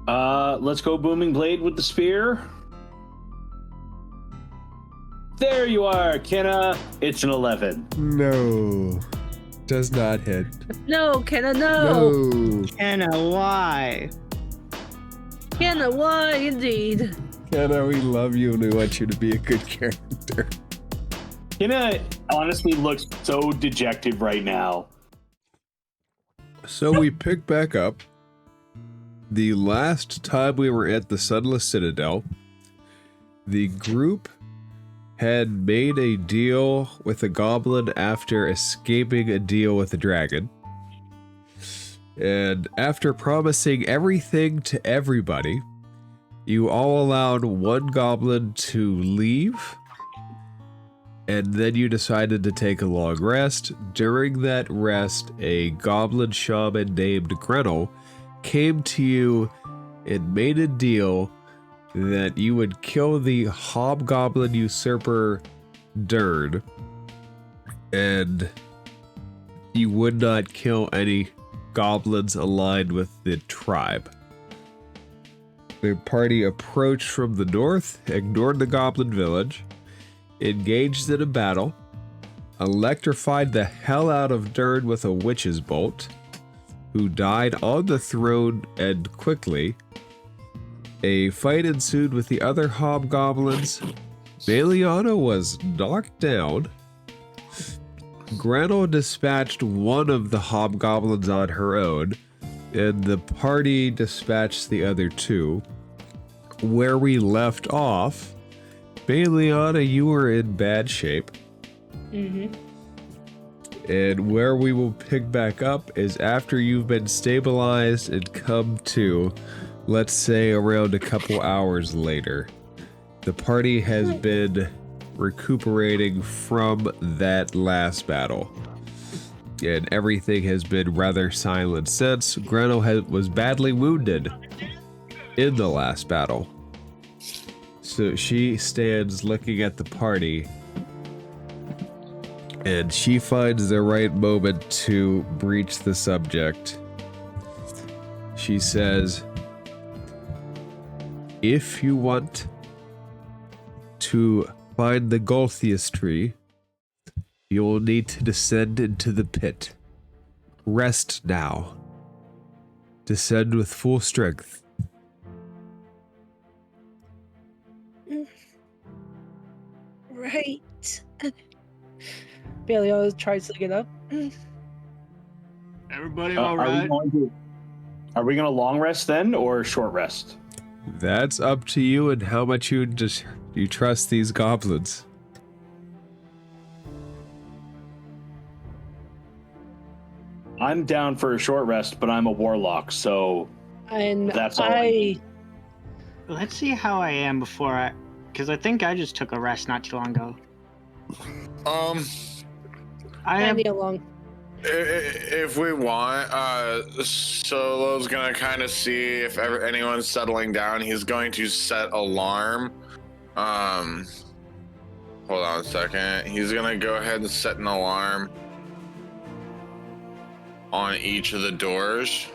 Let's go Booming Blade with the spear. There you are, Kenna. It's an 11. No. Does not hit. No, Kenna, no. No. Kenna, why? Kenna, why indeed? Kenna, we love you and we want you to be a good character. Kenna honestly looks so dejected right now. So we pick back up. The last time we were at the Sunless Citadel, the group had made a deal with a goblin after escaping a deal with a dragon. And after promising everything to everybody, you all allowed one goblin to leave, and then you decided to take a long rest. During that rest, a goblin shaman named Gretel came to you and made a deal that you would kill the hobgoblin usurper Dern, and you would not kill any goblins aligned with the tribe. The party approached from the north, ignored the Goblin Village, engaged in a battle, electrified the hell out of Dern with a witch's bolt, who died on the throne and quickly. A fight ensued with the other hobgoblins. Baliana was knocked down. Gretel dispatched one of the hobgoblins on her own, and the party dispatched the other two. Where we left off, Baliana, you were in bad shape. Mm-hmm. And where we will pick back up is after you've been stabilized and come to, let's say around a couple hours later. The party has been recuperating from that last battle. And everything has been rather silent since. Gretel was badly wounded in the last battle. So she stands looking at the party, and she finds the right moment to breach the subject. She says, if you want to find the Golthius tree, you will need to descend into the pit. Rest now. Descend with full strength. Right. Bailey always tries to get up. Everybody all right? Are we going to long rest then, or short rest? That's up to you and how much you trust these goblins. I'm down for a short rest, but I'm a warlock, so And that's all I need. Let's see how I am before because I think I just took a rest not too long ago. I am need a long. If we want, Solo's gonna kind of see if anyone's settling down. He's going to set alarm. Hold on a second. He's gonna go ahead and set an alarm on each of the doors.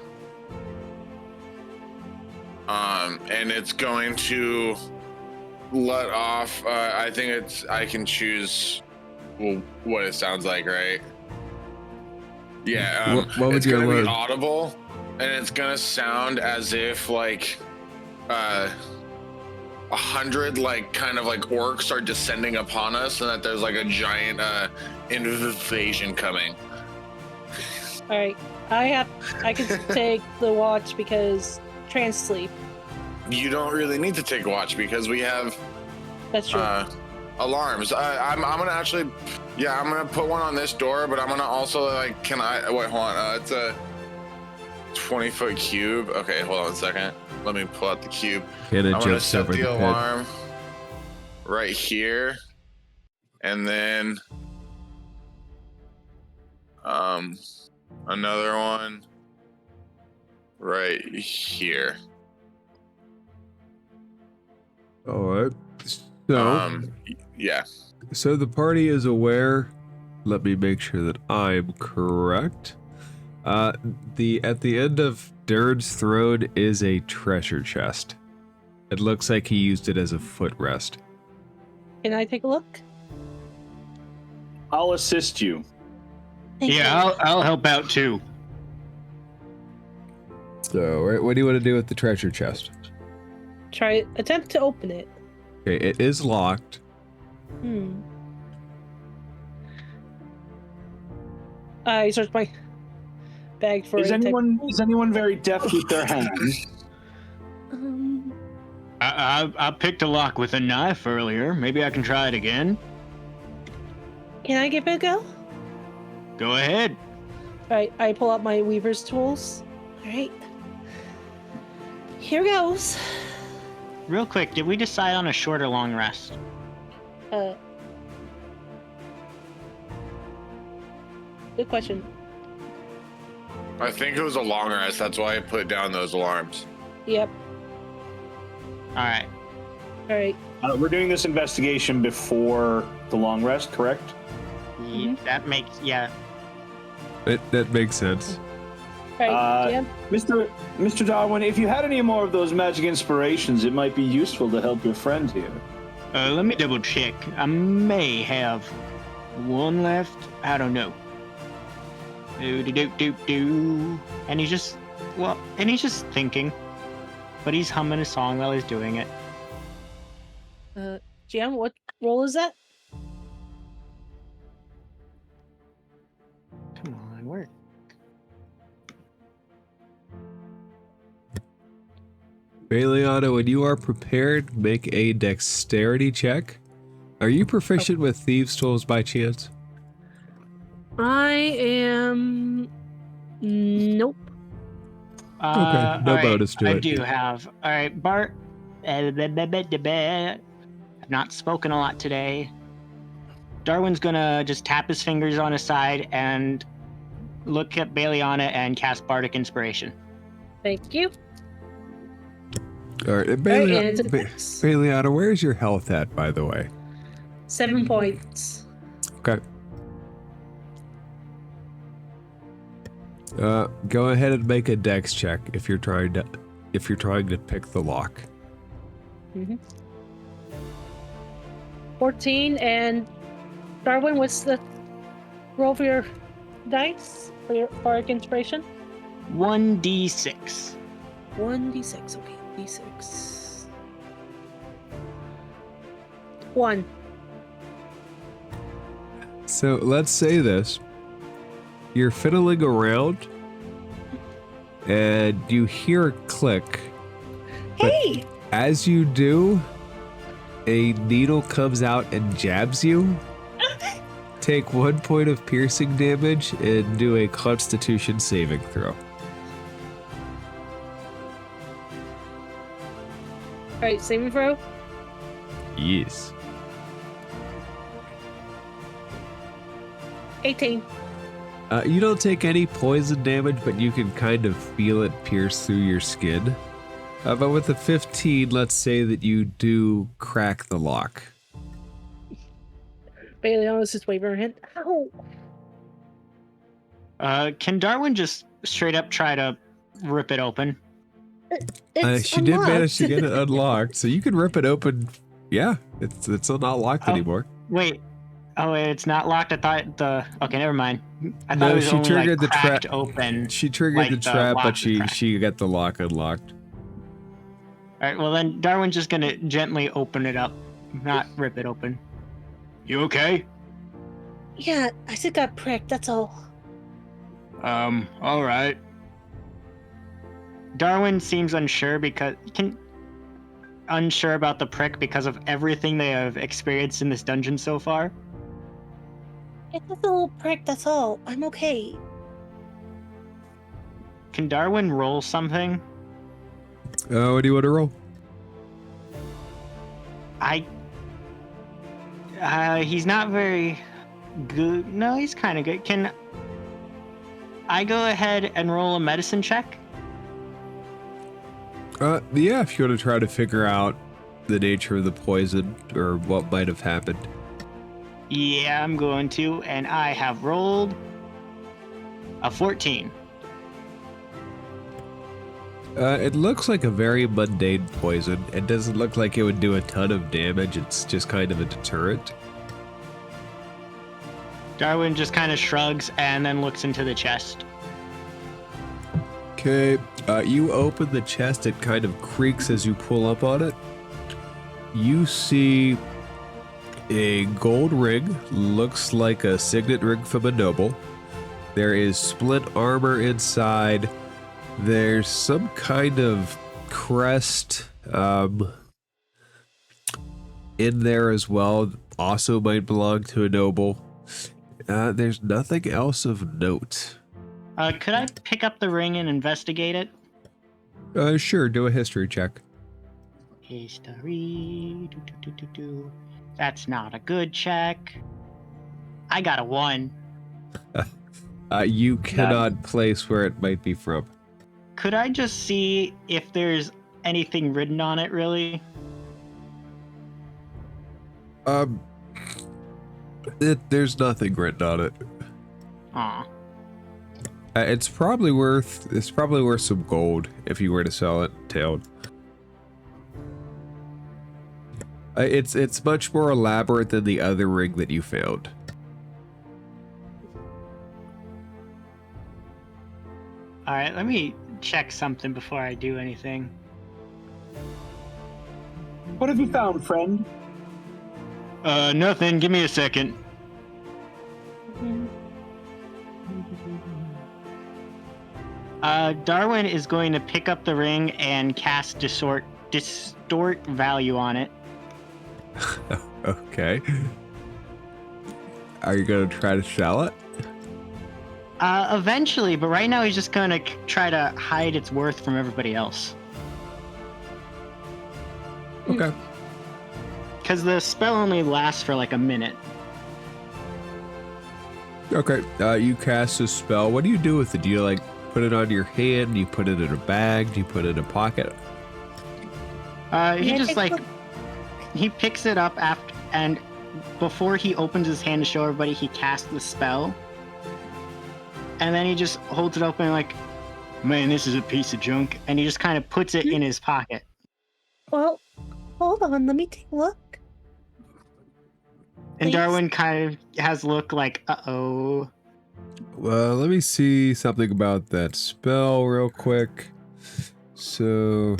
And it's going to let off, I think I can choose what it sounds like, right? Yeah, what would it's you gonna learn? be audible, and it's gonna sound as if like 100 like kind of like orcs are descending upon us, and that there's like a giant invasion coming. All right, I can take the watch because trance sleep. You don't really need to take a watch because we have That's true. alarms. I'm gonna actually, yeah, I'm gonna put one on this door, but I'm gonna also like, wait, hold on. It's a 20-foot cube. Okay, hold on a second. Let me pull out the cube. I'm gonna set the alarm right here, and then another one right here. All right. So, yeah. So the party is aware. Let me make sure that I'm correct. At the end of Durd's throne is a treasure chest. It looks like he used it as a footrest. Can I take a look? I'll assist you. Thank you. I'll help out too. So, what do you want to do with the treasure chest? Attempt to open it. Okay, it is locked. I searched my bag for Is it. anyone very deft with their hands? I picked a lock with a knife earlier. Maybe I can try it again. Can I give it a go? Go ahead. Alright, I pull out my weaver's tools. Alright. Here goes. Real quick, did we decide on a short or long rest? Good question. I think it was a long rest. That's why I put down those alarms. Yep. Alright. Alright. We're doing this investigation before the long rest, correct? That makes, That makes sense. Alright, yeah. Mr. Darwin, if you had any more of those magic inspirations, it might be useful to help your friend here. Let me double check. I may have one left. I don't know. Do. And he's just thinking. But he's humming a song while he's doing it. GM, what role is that? Come on, work. Baliana, when you are prepared, make a dexterity check. Are you proficient with thieves' tools by chance? I am. Nope. Okay, no bonus to I it. do have. All right, Bart. I've not spoken a lot today. Darwin's gonna just tap his fingers on his side and look at Baliana and cast Bardic Inspiration. Thank you. All right, Baliana, where's your health at, by the way? 7 points. Okay. Go ahead and make a dex check if you're trying to pick the lock. 14, and Darwin, what's the roll for your dice for your Bardic Inspiration? 1d6. 1d6. Okay, d6. 1. So let's say this. You're fiddling around and you hear a click. Hey! As you do, a needle comes out and jabs you. Take 1 point of piercing damage and do a Constitution saving throw. Alright, saving throw. Yes. 18. You don't take any poison damage, but you can kind of feel it pierce through your skin. But with the 15, let's say that you do crack the lock. Baliana's just waving her hand. Ow! Can Darwin just straight up try to rip it open? It's She did manage to unlocked. get it unlocked, so you can rip it open. Yeah, it's not locked anymore. Wait. Oh, wait, it's not locked. I thought okay, never mind. I thought No, it was she only triggered the cracked trap. open. She triggered like the the trap, lock but was cracked. she got the lock unlocked. All right, well then Darwin's just gonna gently open it up, not rip it open. You okay? Yeah, I just got pricked, that's all. All right. Darwin seems unsure about the prick because of everything they have experienced in this dungeon so far. It's just a little prick, that's all. I'm okay. Can Darwin roll something? What do you want to roll? He's not very good. No, he's kind of good. Can I go ahead and roll a medicine check? Yeah, if you want to try to figure out the nature of the poison or what might have happened. Yeah, I'm going to, and I have rolled a 14. It looks like a very mundane poison. It doesn't look like it would do a ton of damage. It's just kind of a deterrent. Darwin just kind of shrugs and then looks into the chest. Okay, you open the chest. It kind of creaks as you pull up on it. You see a gold ring. Looks like a signet ring from a noble. There is splint armor inside. There's some kind of crest in there as well. Also might belong to a noble. There's nothing else of note. Could I pick up the ring and investigate it? Sure, do a history check. History. That's not a good check. I got a 1. You cannot place where it might be from. Could I just see if there's anything written on it, really? There's nothing written on it. Aw. It's probably worth some gold if you were to sell it tailed. It's much more elaborate than the other ring that you found. Alright, let me check something before I do anything. What have you found, friend? Nothing. Give me a second. Darwin is going to pick up the ring and cast distort value on it. Okay. Are you gonna try to sell it? Eventually, but right now he's just gonna try to hide its worth from everybody else. Okay. Because the spell only lasts for like a minute. Okay. You cast a spell. What do you do with it? Do you like put it on your hand? Do you put it in a bag? Do you put it in a pocket? He just like he picks it up after, and before he opens his hand to show everybody, he casts the spell. And then he just holds it open like, man, this is a piece of junk. And he just kind of puts it in his pocket. Well, hold on, let me take a look. And Please? Darwin kind of has a look like, uh-oh. Well, let me see something about that spell real quick. So...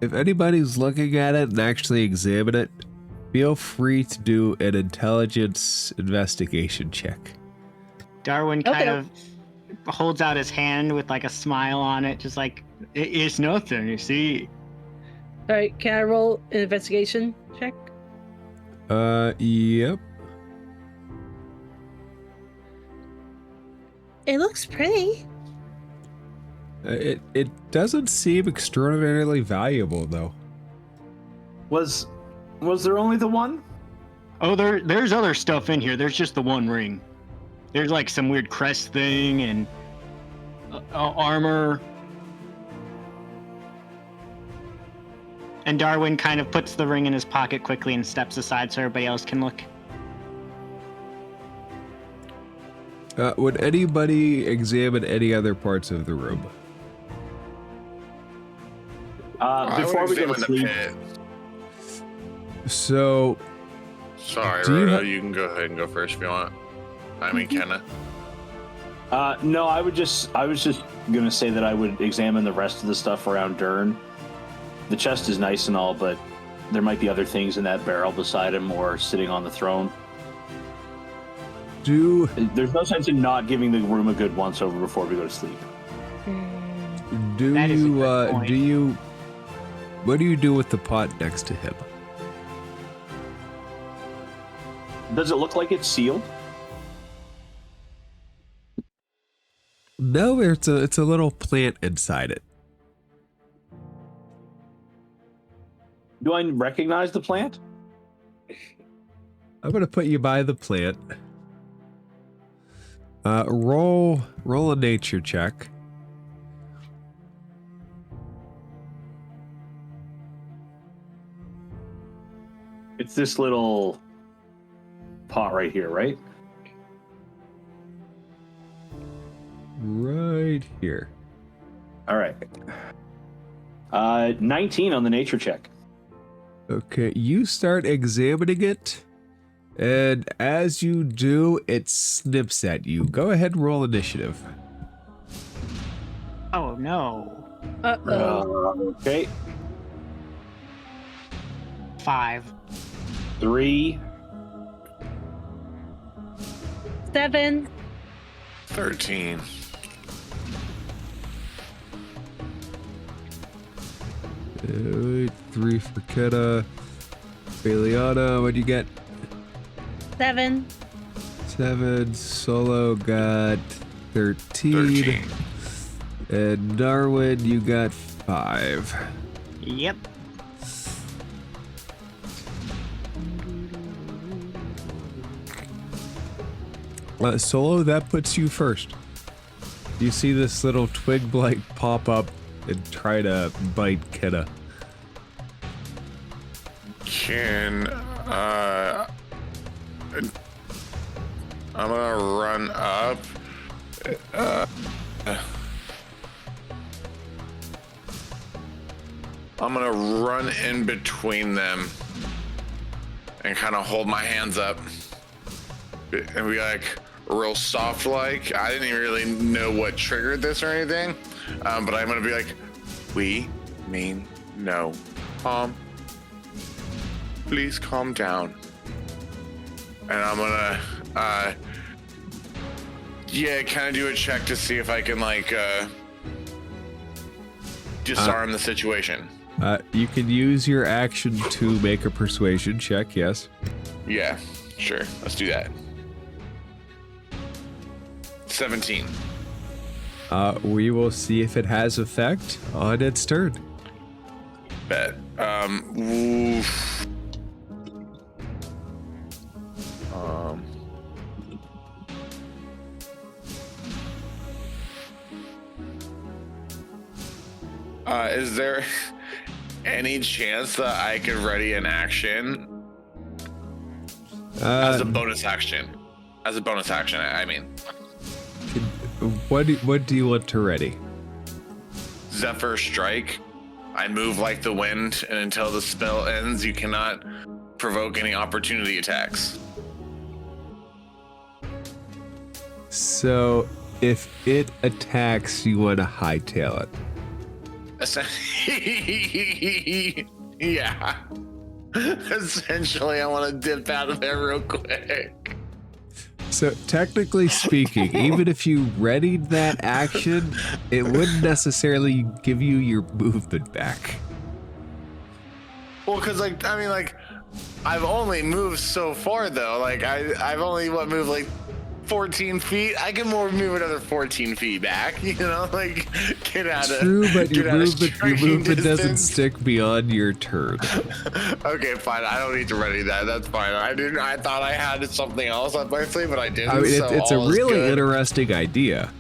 if anybody's looking at it and actually examine it, feel free to do an intelligence investigation check. Darwin Okay. kind of holds out his hand with like a smile on it, just like, it's nothing, you see. Alright, can I roll an investigation check? Yep. It looks pretty. It doesn't seem extraordinarily valuable, though. Was there only the one? Oh, there's other stuff in here. There's just the one ring. There's like some weird crest thing and armor. And Darwin kind of puts the ring in his pocket quickly and steps aside so everybody else can look. Would anybody examine any other parts of the room? Before we go to sleep. pit. So, Sorry, Do you Rhoda, ha- you can go ahead and go first if you want. I mean, Kenna. No, I was just gonna say that I would examine the rest of the stuff around Dern. The chest is nice and all, but there might be other things in that barrel beside him or sitting on the throne. There's no sense in not giving the room a good once over before we go to sleep. That is a good point. What do you do with the pot next to him? Does it look like it's sealed? No, it's a little plant inside it. Do I recognize the plant? I'm gonna put you by the plant. Roll a nature check. It's this little pot right here, right? right here. All right. 19 on the nature check. Okay, you start examining it, and as you do, it snips at you. Go ahead and roll initiative. Oh no. Okay. 5. 3. 7. 13. Wait, 3 for Keta. Baliana, what'd you get? 7. 7. Solo got 13. 13. And Darwin, you got 5. Yep. Solo, that puts you first. You see this little twig blight pop up and try to bite Keta. Can I'm gonna run up. I'm gonna run in between them and kind of hold my hands up and be like real soft like. I didn't even really know what triggered this or anything, but I'm gonna be like, we mean no harm. Please calm down. And I'm gonna kind of do a check to see if I can like disarm the situation. You can use your action to make a persuasion check, yes. Yeah, sure. Let's do that. 17. We will see if it has effect on its turn. Bet. Oof. Is there any chance that I could ready an action as a bonus action? As a bonus action, I mean. What do you want to ready? Zephyr Strike. I move like the wind, and until the spell ends, you cannot provoke any opportunity attacks. So, if it attacks, you want to hightail it. Yeah. Essentially, I want to dip out of there real quick. So, technically speaking, even if you readied that action, it wouldn't necessarily give you your movement back. Well, because, like, I mean, like, I've only moved so far, though. Like, I've only, moved, like, 14 feet. I can move another 14 feet back, you know? Like, get out of... True, but your get out of movement doesn't distance. stick beyond your turn. Okay, fine. I don't need to ready that. That's fine. I thought I had something else up my sleeve, but I didn't. I mean, it's a all is really good. interesting idea.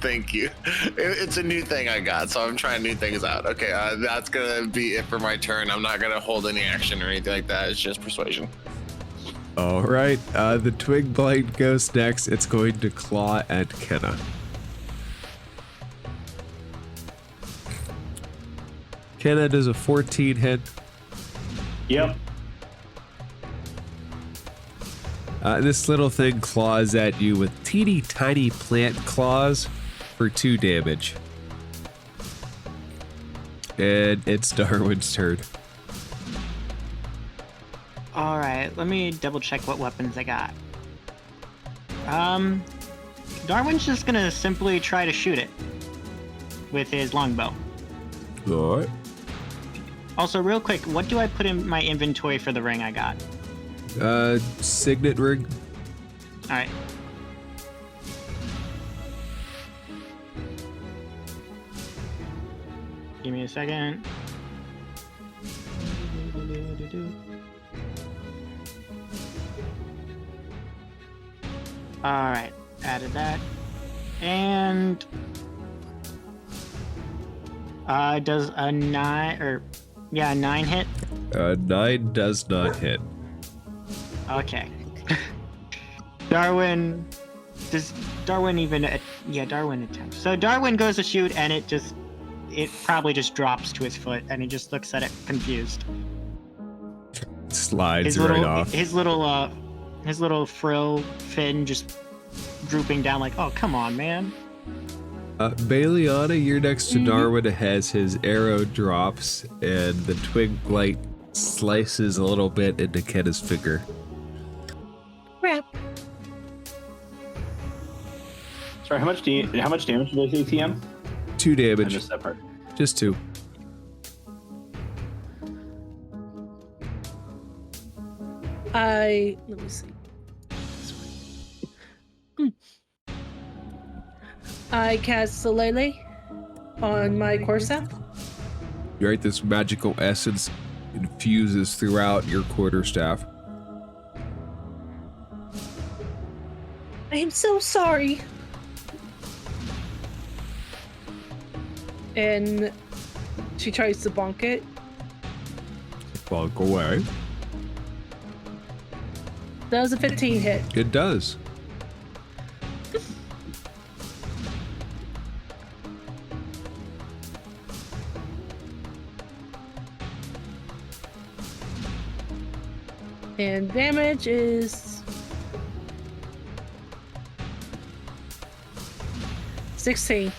Thank you. It's a new thing I got, so I'm trying new things out. Okay, that's gonna be it for my turn. I'm not gonna hold any action or anything like that. It's just persuasion. All right, the twig blight goes next. It's going to claw at Kenna. Kenna does a 14 hit. Yep. This little thing claws at you with teeny tiny plant claws for 2 damage. And it's Darwin's turn. All right, let me double check what weapons I got. Darwin's just gonna simply try to shoot it with his longbow. All right. Also, real quick, what do I put in my inventory for the ring I got? Signet ring. All right. Give me a second. All right, added that. And does a 9 hit? 9 does not hit. Okay. Darwin Does Darwin even? Yeah, Darwin attempts. So Darwin goes to shoot, and it probably just drops to his foot, and he just looks at it confused. Slides right off. His little frill fin just drooping down, like, oh, come on, man. Bailiana, you're next to Darwin as his arrow drops, and the twig blight slices a little bit into Kenna's finger. Crap. Sorry, how much damage did I say, TM? 2 I damage. missed that part. Just 2. Let me see. I cast Solele on my Corsair. Right, this magical essence infuses throughout your quarterstaff. I am so sorry. And she tries to bonk it. Bonk away. Does a 15 hit? It does. And damage is 16.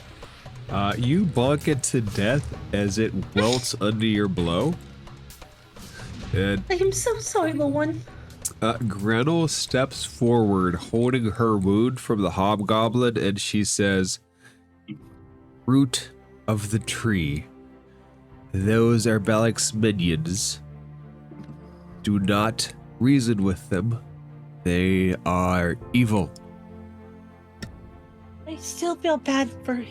You bonk it to death as it welts under your blow. And I am so sorry, little one. Gretel steps forward, holding her wound from the hobgoblin, and she says, "Root of the tree. Those are Balak's minions. Do not reason with them. They are evil." I still feel bad for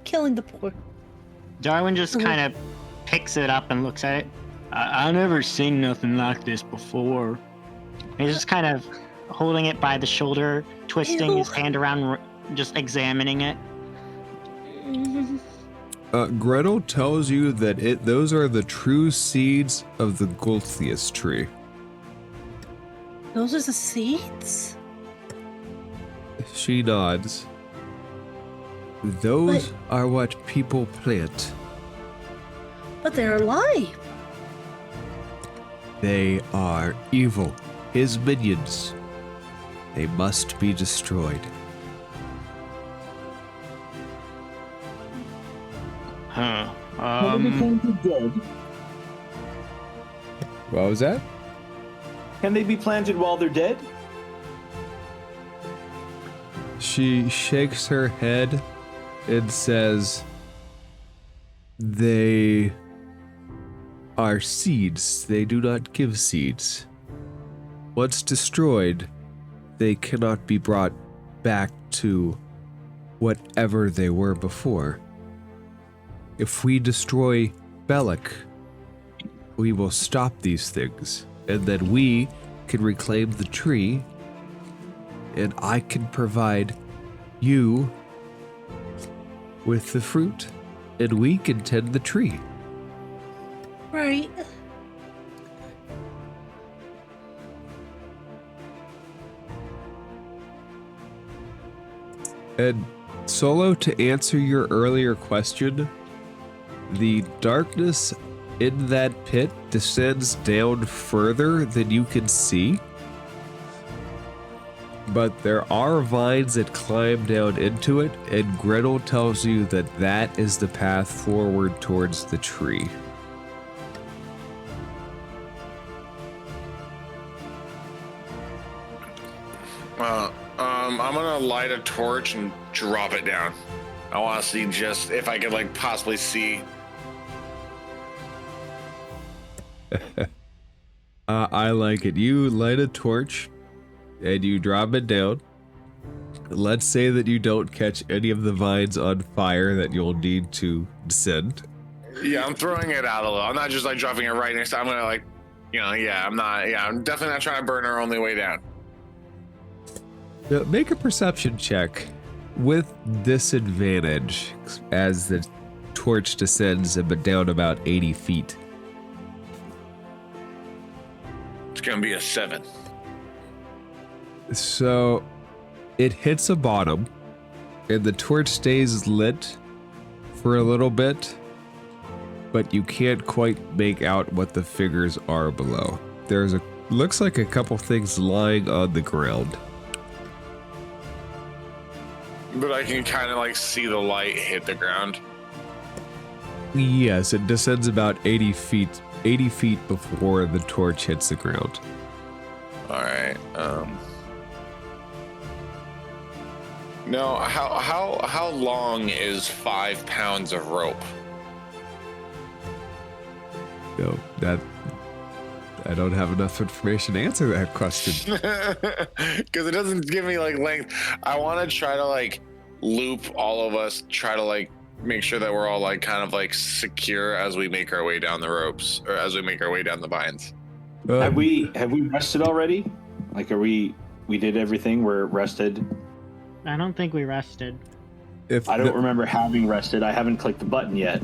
killing the poor. Darwin just kind of picks it up and looks at it. I never seen nothing like this before. He's just kind of holding it by the shoulder, twisting his hand around, just examining it. Gretel tells you that those are the true seeds of the Gulthius tree. Those are the seeds? She nods. Those are what people plant. But they're alive. They are evil. His minions. They must be destroyed. Huh. What was that? Can they be planted while they're dead? She shakes her head and says, "They are seeds. They do not give seeds. Once destroyed, they cannot be brought back to whatever they were before. If we destroy Bellic, we will stop these things, and then we can reclaim the tree, and I can provide you with the fruit, and we can tend the tree." Right. And Solo, to answer your earlier question, the darkness in that pit descends down further than you can see. But there are vines that climb down into it, and Gretel tells you that that is the path forward towards the tree. I'm gonna light a torch and drop it down. I want to see just if I could like possibly see. I like it. You light a torch and you drop it down. Let's say that you don't catch any of the vines on fire that you'll need to descend. Yeah, I'm throwing it out a little. I'm not just like dropping it right next to. I'm gonna like, I'm definitely not trying to burn our only way down. Now, make a perception check with disadvantage as the torch descends but down about 80 feet. It's gonna be a 7. So it hits a bottom, and the torch stays lit for a little bit, but you can't quite make out what the figures are below. Looks like a couple things lying on the ground. But I can kind of like see the light hit the ground. Yes, it descends about 80 feet before the torch hits the ground. All right. No, how long is 5 pounds of rope? No, I don't have enough information to answer that question. Because it doesn't give me like length. I want to try to like loop all of us, try to like make sure that we're all like kind of like secure as we make our way down the ropes, or as we make our way down the vines. Have we rested already? Like, we did everything? We're rested? I don't think we rested. I don't remember having rested. I haven't clicked the button yet.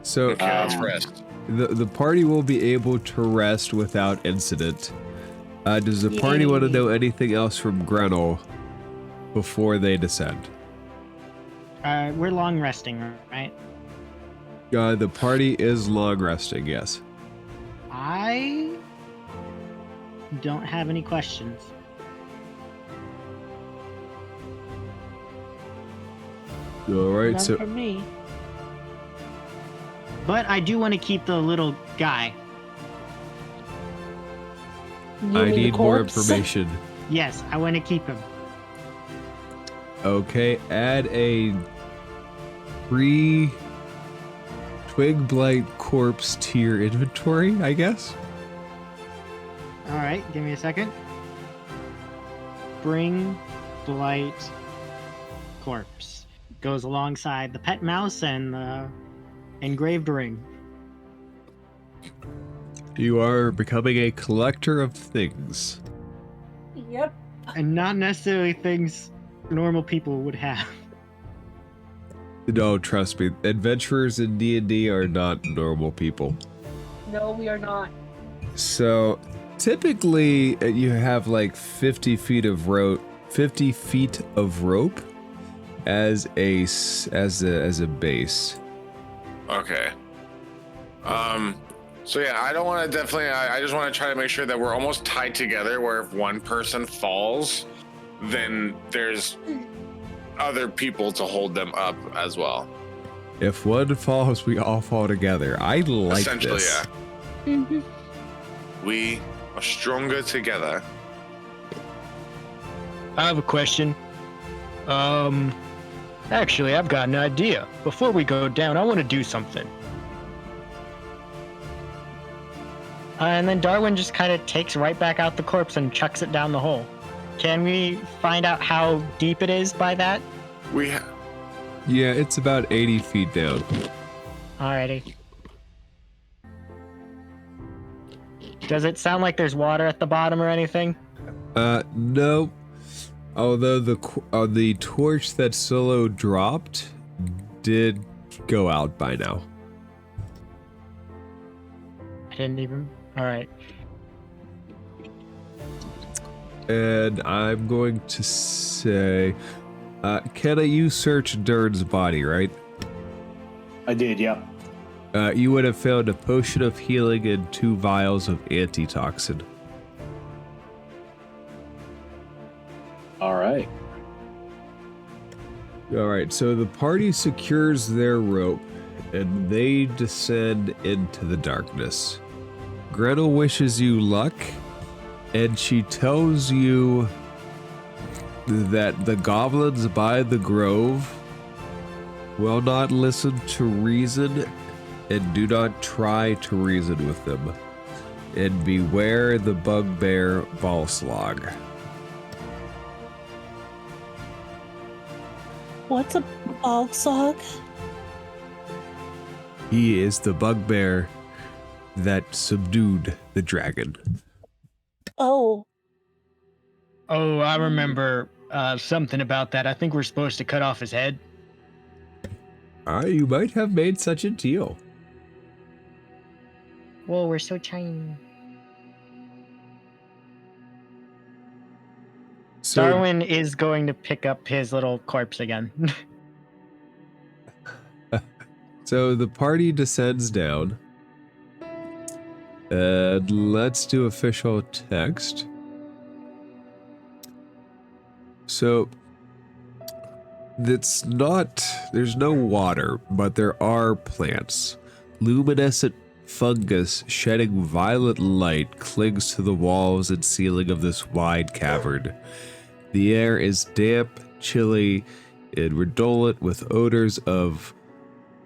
So Okay, let's rest. the party will be able to rest without incident. Does the party want to know anything else from Grenell before they descend? We're long resting, right? The party is long resting, yes. I don't have any questions. All right, None so for me. But I do want to keep the little guy. You I mean the need more corpse? information. Yes, I want to keep him. Okay, add a free twig blight corpse to your inventory, I guess. All right, give me a second. Bring blight corpse. Goes alongside the pet mouse and the engraved ring. You are becoming a collector of things. Yep. And not necessarily things normal people would have. No, trust me, adventurers in D&D are not normal people. No, we are not. So, typically you have like 50 feet of rope as a base. Okay. So yeah, I don't want to I just want to try to make sure that we're almost tied together where if one person falls, then there's other people to hold them up as well. If one falls, we all fall together. I like Essentially, this. yeah. Mhm. We are stronger together. I have a question. Actually, I've got an idea. Before we go down, I want to do something. And then Darwin just kind of takes right back out the corpse and chucks it down the hole. Can we find out how deep it is by that? Yeah, it's about 80 feet down. Alrighty. Does it sound like there's water at the bottom or anything? No. Although the torch that Solo dropped did go out by now. I didn't even... Alright. And I'm going to say, Kenna, you searched Dern's body, right? I did, yeah. You would have found a potion of healing and 2 vials of antitoxin. All right. Alright, so the party secures their rope, and they descend into the darkness. Gretel wishes you luck, and she tells you that the goblins by the grove will not listen to reason and do not try to reason with them. And beware the bugbear Volslog. What's a bog He is the bugbear that subdued the dragon. Oh, Oh, I remember something about that. I think we're supposed to cut off his head. You might have made such a deal. Whoa, we're so tiny. So, Darwin is going to pick up his little corpse again. so the party descends down. And let's do official text. So, there's no water, but there are plants. Luminescent fungus shedding violet light clings to the walls and ceiling of this wide cavern. The air is damp, chilly, and redolent with odors of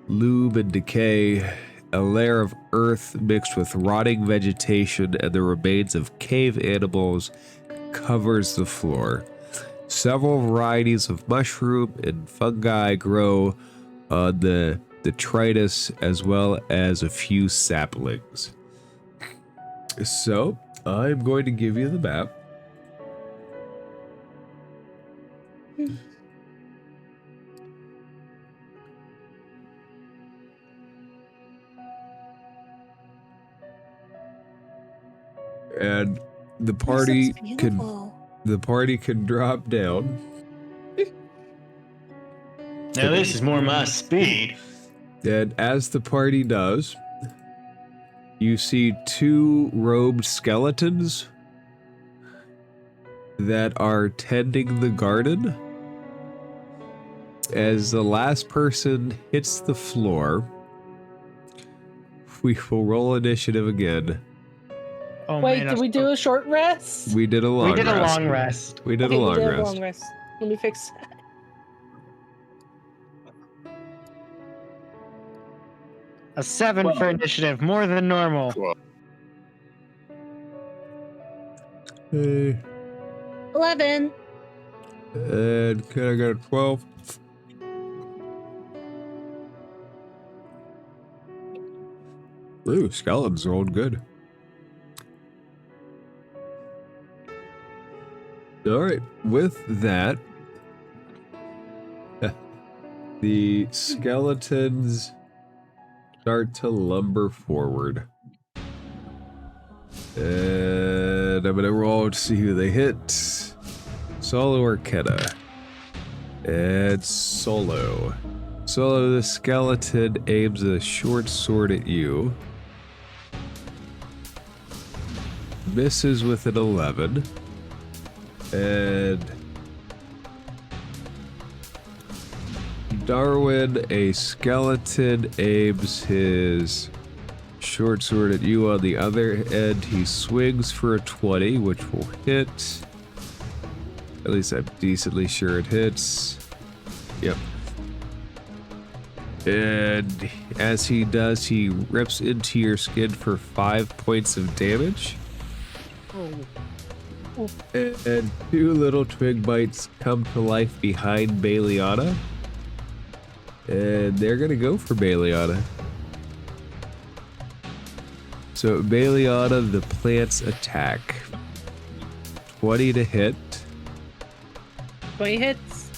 loom and decay. A layer of earth mixed with rotting vegetation and the remains of cave animals covers the floor. Several varieties of mushroom and fungi grow on the detritus, as well as a few saplings. So, I'm going to give you the map. And the party can drop down. Now this is more my speed. And as the party does, you see two robed skeletons that are tending the garden. As the last person hits the floor, we will roll initiative again. Oh, Wait, man, did we do a short rest? We did a long rest. We did Okay, a we long did rest. a long rest. Let me fix that. A 7 for initiative, more than normal. Hey. 11. And I got a 12. Ooh, skeletons rolled good. Alright, with that, the skeletons start to lumber forward. And I'm gonna roll to see who they hit. Solo or Kenna? And Solo. Solo, the skeleton aims a short sword at you. Misses with an 11. And Darwin, a skeleton, aims his short sword at you on the other end. He swings for a 20, which will hit. At least I'm decently sure it hits. Yep. And as he does, he rips into your skin for 5 points of damage. And two little twig bites come to life behind Bailiana. And they're gonna go for Bailiana. So Bailiana, the plants attack. 20 to hit. 20 hits.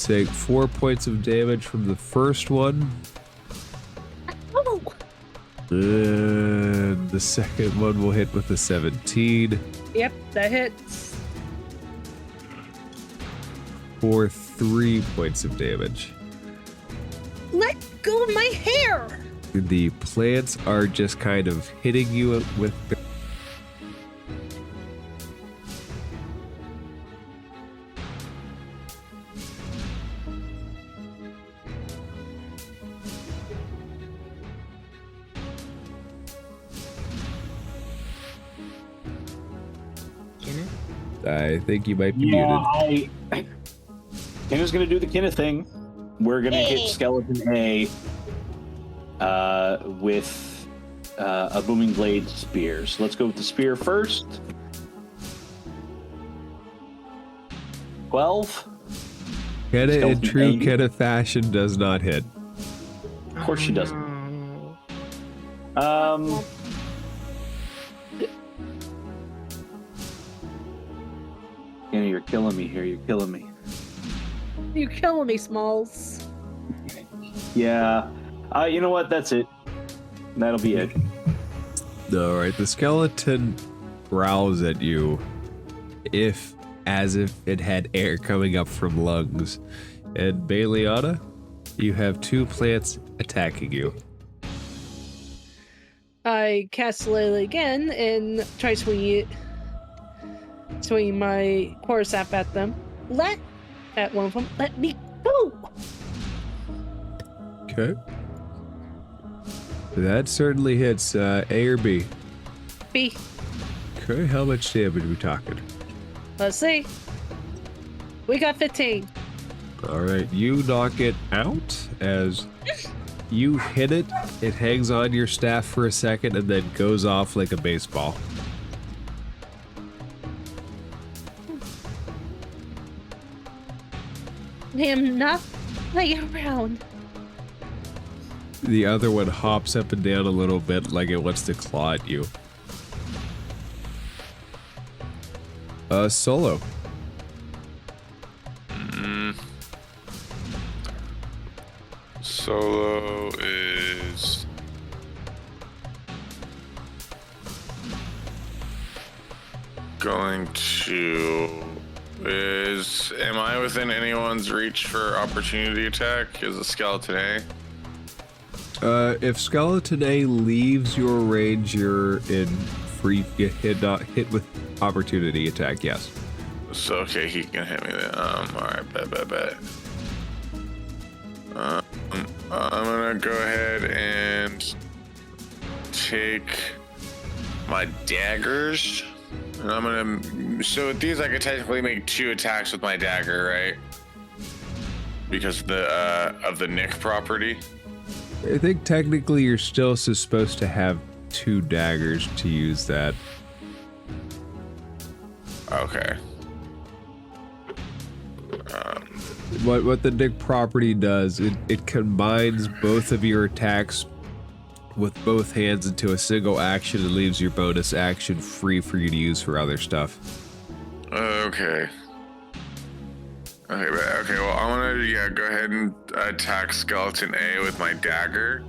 Take 4 points of damage from the first one. Oh! And the second one will hit with a 17. Yep, that hits. For 3 points of damage. Let go of my hair! The plants are just kind of hitting you with the I think you might be muted. Kenna's gonna do the Kenna thing. We're gonna hit Skeleton A with a Booming Blade spear. So let's go with the spear first. 12. Kenna in Skeleton true A. Kenna fashion does not hit. Of course she doesn't. Kenna, you're killing me here. You're killing me. You're killing me, Smalls. Yeah. You know what? That's it. That'll be it. Alright, the skeleton growls at you. If as if it had air coming up from lungs. And Baliana, you have 2 plants attacking you. I cast Lily again and try swing my Quarterstaff at them. At one of them. Let me go! Okay. That certainly hits A or B. B. Okay, how much damage are we talking? Let's see. We got 15. Alright, you knock it out as you hit it. It hangs on your staff for a second and then goes off like a baseball. I am not playing around. The other one hops up and down a little bit like it wants to claw at you. Solo. Solo is going to am I within anyone's reach for opportunity attack? Is a skeleton A? If Skeleton A leaves your range, you're in free hit with opportunity attack, yes. So okay, he can hit me then. Alright, bet. I'm gonna go ahead and take my daggers. And I'm gonna, so with these I could technically make 2 attacks with my dagger, right? Because of the Nick property. I think technically you're still supposed to have 2 daggers to use that. Okay. What the Nick property does, it combines both of your attacks with both hands into a single action and leaves your bonus action free for you to use for other stuff. Okay. Okay, well, I'm gonna, go ahead and attack Skeleton A with my dagger.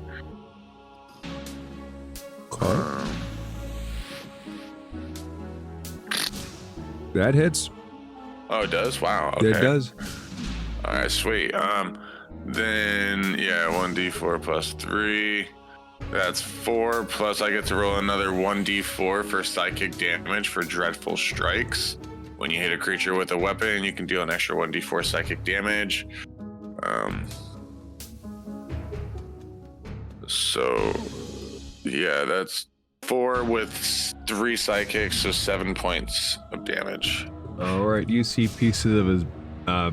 That hits. Oh, it does? Wow, okay. It does. Alright, sweet. Then, 1d4 plus 3. That's 4, plus I get to roll another 1d4 for psychic damage for dreadful strikes. When you hit a creature with a weapon, you can deal an extra 1d4 psychic damage. So, that's 4 with 3 psychics, so 7 points of damage. Alright, you see pieces of his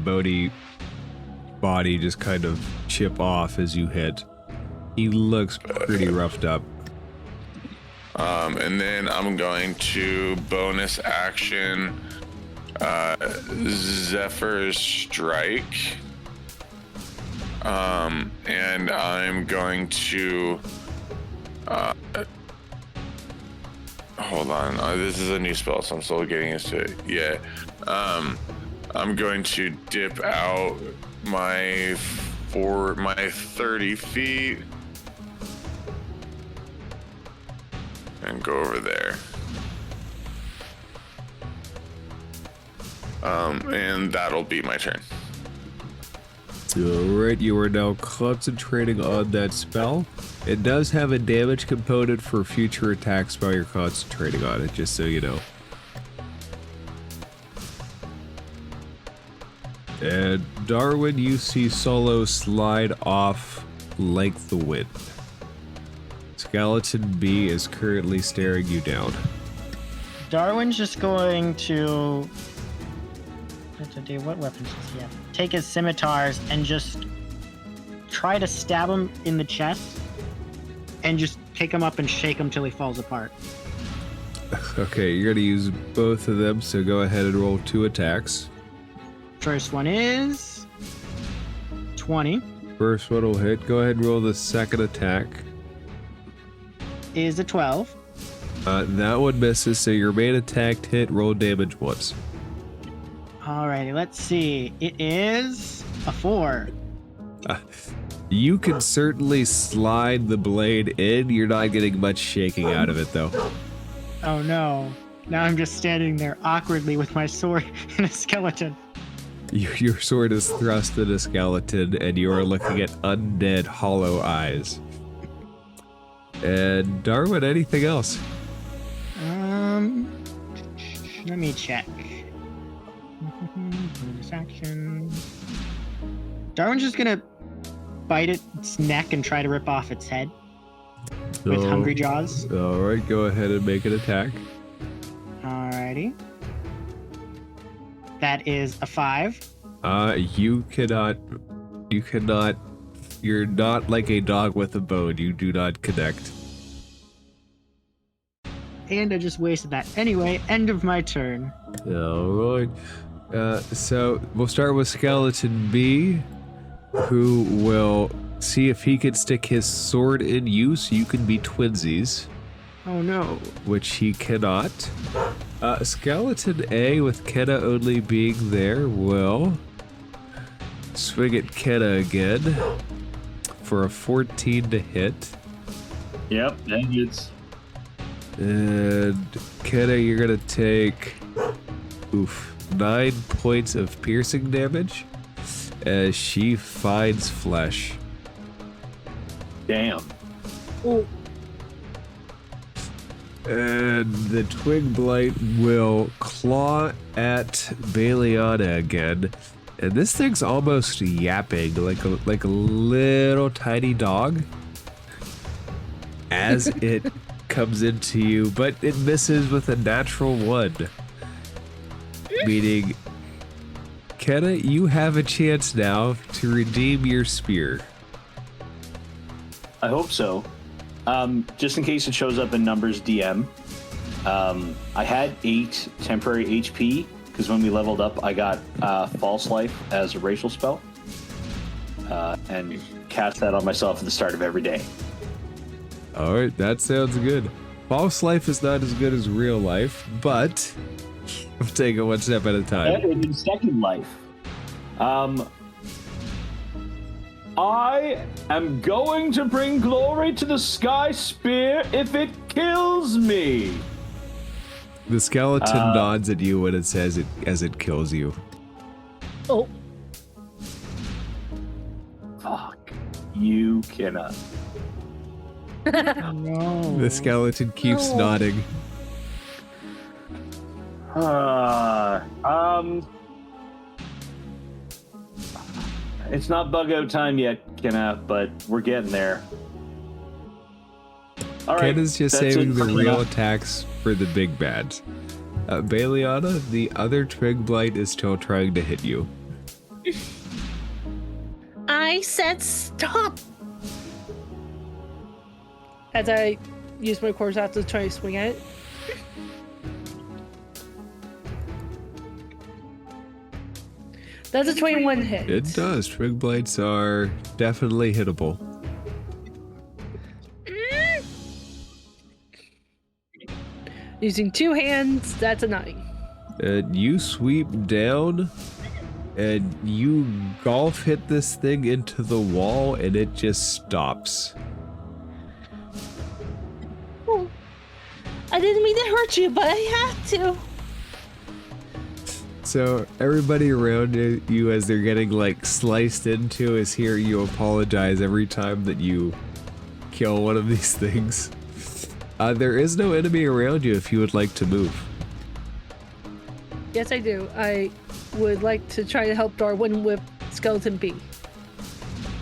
body just kind of chip off as you hit. He looks pretty roughed up. And then I'm going to bonus action Zephyr's Strike. And I'm going to hold on. This is a new spell, so I'm still getting used to it. Yeah. I'm going to dip out my 30 feet and go over there. And that'll be my turn. Alright, you are now concentrating on that spell. It does have a damage component for future attacks while you're concentrating on it, just so you know. And Darwin, you see Solo slide off like the wind. Skeleton B is currently staring you down. Darwin's just going to do what weapons does he have? Take his scimitars and just try to stab him in the chest and just pick him up and shake him till he falls apart. Okay, you're gonna use both of them, so go ahead and roll 2 attacks. First one is 20. First one will hit. Go ahead and roll the second attack. Is a 12. That one misses, so your main attack hit, roll damage once. Alrighty, let's see. It is a 4. You can certainly slide the blade in. You're not getting much shaking out of it, though. Oh no. Now I'm just standing there awkwardly with my sword and a skeleton. Your sword is thrust in a skeleton, and you are looking at undead hollow eyes. And Darwin, anything else? Let me check. Bonus action. Darwin's just gonna bite its neck and try to rip off its head with So- hungry jaws. Alright, go ahead and make an attack. Alrighty. That is a 5. You cannot, you're not like a dog with a bone. You do not connect. And I just wasted that. Anyway, end of my turn. Alright. So we'll start with Skeleton B, who will see if he can stick his sword in you so you can be twinsies, Oh no. which he cannot. Skeleton A, with Kenna only being there, will swing at Kenna again for a 14 to hit. Yep, that hits. And Kenna, you're gonna take 9 points of piercing damage as she finds flesh. Damn. Oh, And the Twig Blight will claw at Baliana again. And this thing's almost yapping like a little tiny dog as it comes into you, but it misses with a natural 1. Meaning, Kenna, you have a chance now to redeem your spear. I hope so. Just in case it shows up in numbers DM. I had 8 temporary HP because when we leveled up, I got False Life as a racial spell, and cast that on myself at the start of every day. Alright, that sounds good. False life is not as good as real life, but I'm taking it one step at a time. And in Second Life, I am going to bring glory to the Sky Spear if it kills me. The skeleton nods at you when it says it as it kills you. oh, Fuck. You cannot. No. The skeleton keeps No. nodding. It's not bug out time yet, Kenna, but we're getting there. All right. Kenna's just that's saving it the for real Kenna. attacks for the big bads. Baliana, the other Twig Blight is still trying to hit you. I said stop. As I use my course out to try to swing at it. That's a 21 hit. It does. Twig Blights are definitely hittable. Using 2 hands, that's a 9. And you sweep down and you golf hit this thing into the wall and it just stops. Oh, I didn't mean to hurt you, but I had to. So everybody around you as they're getting like sliced into is hearing you apologize every time that you kill one of these things. There is no enemy around you if you would like to move. Yes, I do. I would like to try to help Darwin with Skeleton B.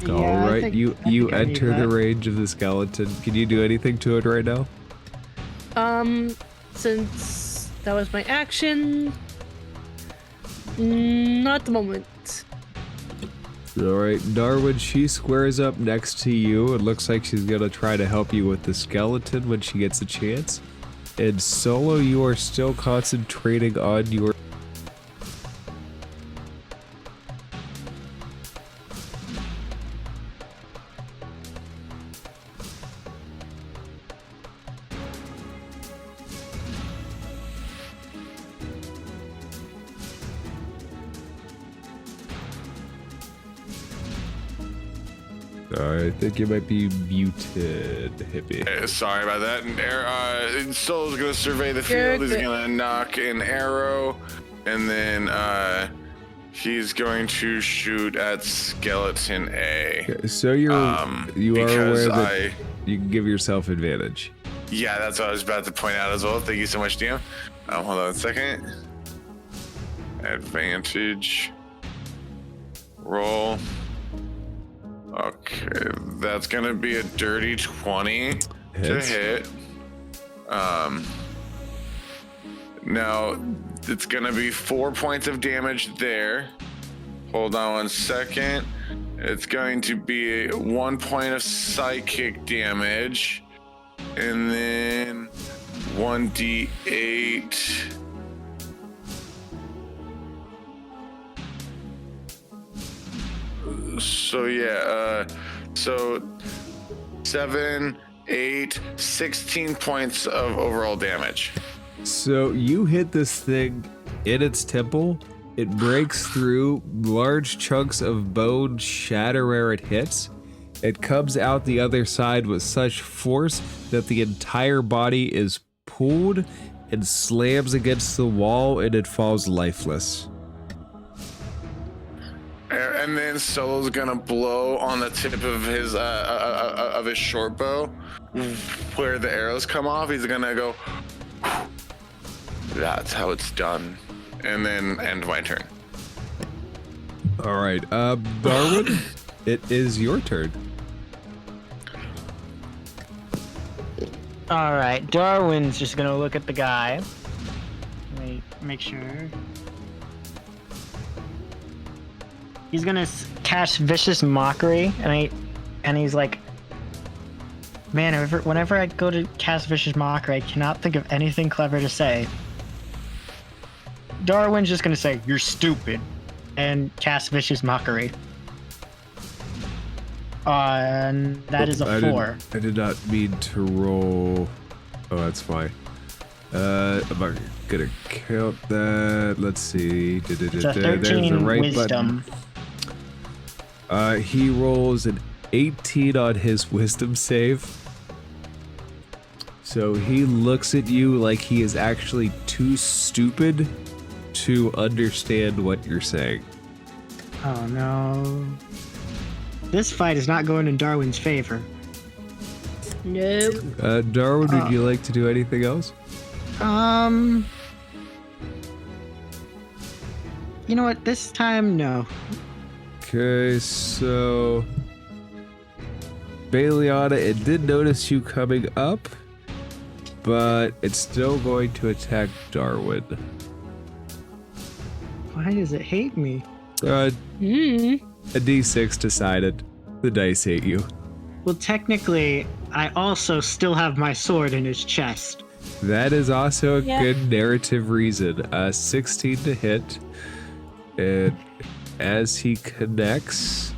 Yeah, All I right, think- you I think I need enter the that. range of the skeleton. Can you do anything to it right now? Since that was my action, not at the moment. All right, Darwin, she squares up next to you. It looks like she's gonna try to help you with the skeleton when she gets a chance. And Solo, you are still concentrating on your... I think you might be muted, hippie. Sorry about that. And Solo's gonna survey the field. He's gonna knock an arrow, and then he's going to shoot at Skeleton A. Okay, so you are aware that you can give yourself advantage. Yeah, that's what I was about to point out as well. Thank you so much, DM. Hold on a second. Advantage. Roll. Okay, that's gonna be a dirty 20 to hit. Now it's gonna be 4 points of damage there. Hold on 1 second. It's going to be 1 point of psychic damage, and then 1d8. So yeah, so 7, 8, 16 points of overall damage. So you hit this thing in its temple. It breaks through. Large chunks of bone shatter where it hits. It comes out the other side with such force that the entire body is pulled and slams against the wall, and it falls lifeless. And then Solo's gonna blow on the tip of his short bow, where the arrows come off. He's gonna go. That's how it's done, and then end my turn. All right, Darwin, it is your turn. All right, Darwin's just gonna look at the guy. Wait, make sure. He's gonna cast Vicious Mockery, and he's like, man, whenever I go to cast Vicious Mockery, I cannot think of anything clever to say. Darwin's just gonna say, "You're stupid," and cast Vicious Mockery. And that is a 4. I did not mean to roll. Oh, that's fine. I'm not gonna count that. Let's see. It's a 13 There's the right wisdom. Button. He rolls an 18 on his wisdom save. So he looks at you like he is actually too stupid to understand what you're saying. Oh no. This fight is not going in Darwin's favor. Nope. Darwin, would you like to do anything else? You know what? This time, no. Okay, so Baliana, it did notice you coming up, but it's still going to attack Darwin. Why does it hate me? A D6 decided. The dice hate you. Well, technically, I also still have my sword in his chest. That is also a good narrative reason. 16 to hit. And as he connects,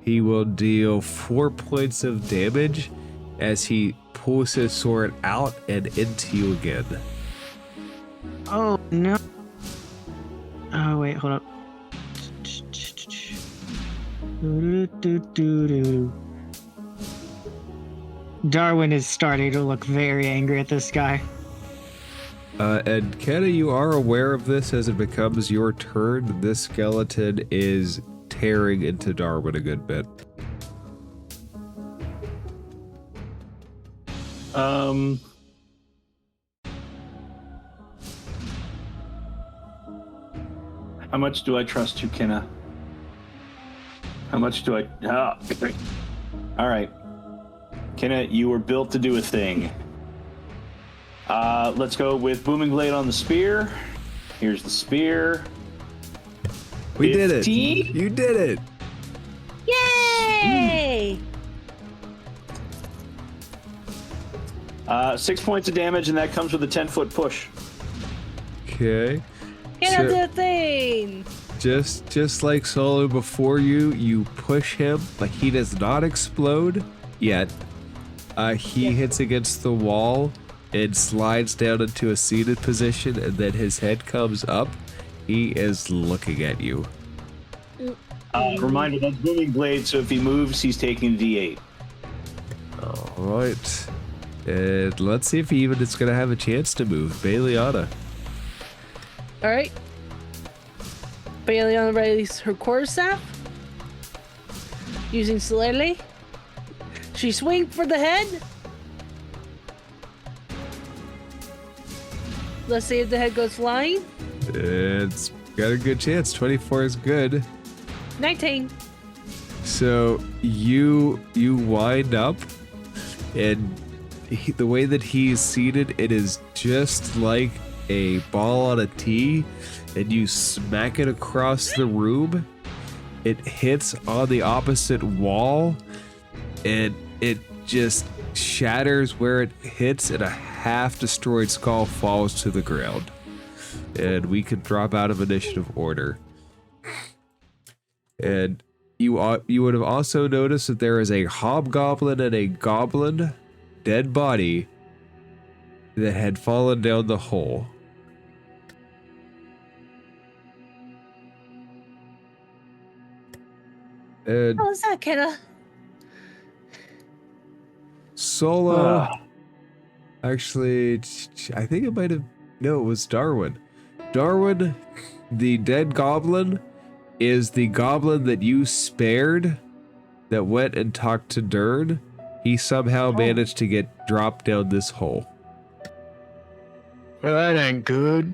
he will deal 4 points of damage as he pulls his sword out and into you again. Oh, no. Oh, wait, hold up. Darwin is starting to look very angry at this guy. And Kenna, you are aware of this as it becomes your turn. This skeleton is tearing into Darwin a good bit. How much do I trust you, Kenna? How much do I... Oh, great. All right. Kenna, you were built to do a thing. Let's go with Booming Blade on the spear. Here's the spear. We 15? did it! You did it! Yay! 6 points of damage, and that comes with a 10-foot push. Okay. Get out the thing! Just like Solo before you, you push him, but he does not explode yet. He hits against the wall and slides down into a seated position, and then his head comes up. He is looking at you. Reminder, that's booming blade, so if he moves, he's taking D8. All right. And let's see if he even is going to have a chance to move. Bailiana. All right. Bailiana readies her quarterstaff. Using Slowly. She swings for the head. Let's see if the head goes flying. It's got a good chance. 24 is good. 19. So you wind up, and the way that he's seated, it is just like a ball on a tee, and you smack it across the room. It hits on the opposite wall, and it just shatters where it hits, and a half-destroyed skull falls to the ground. And we can drop out of initiative order. And you would have also noticed that there is a hobgoblin and a goblin dead body that had fallen down the hole. And How was that, Kenna? Solo, actually, I think it might have, no, it was Darwin. Darwin, the dead goblin, is the goblin that you spared that went and talked to Dern. He somehow managed to get dropped down this hole. Well, that ain't good.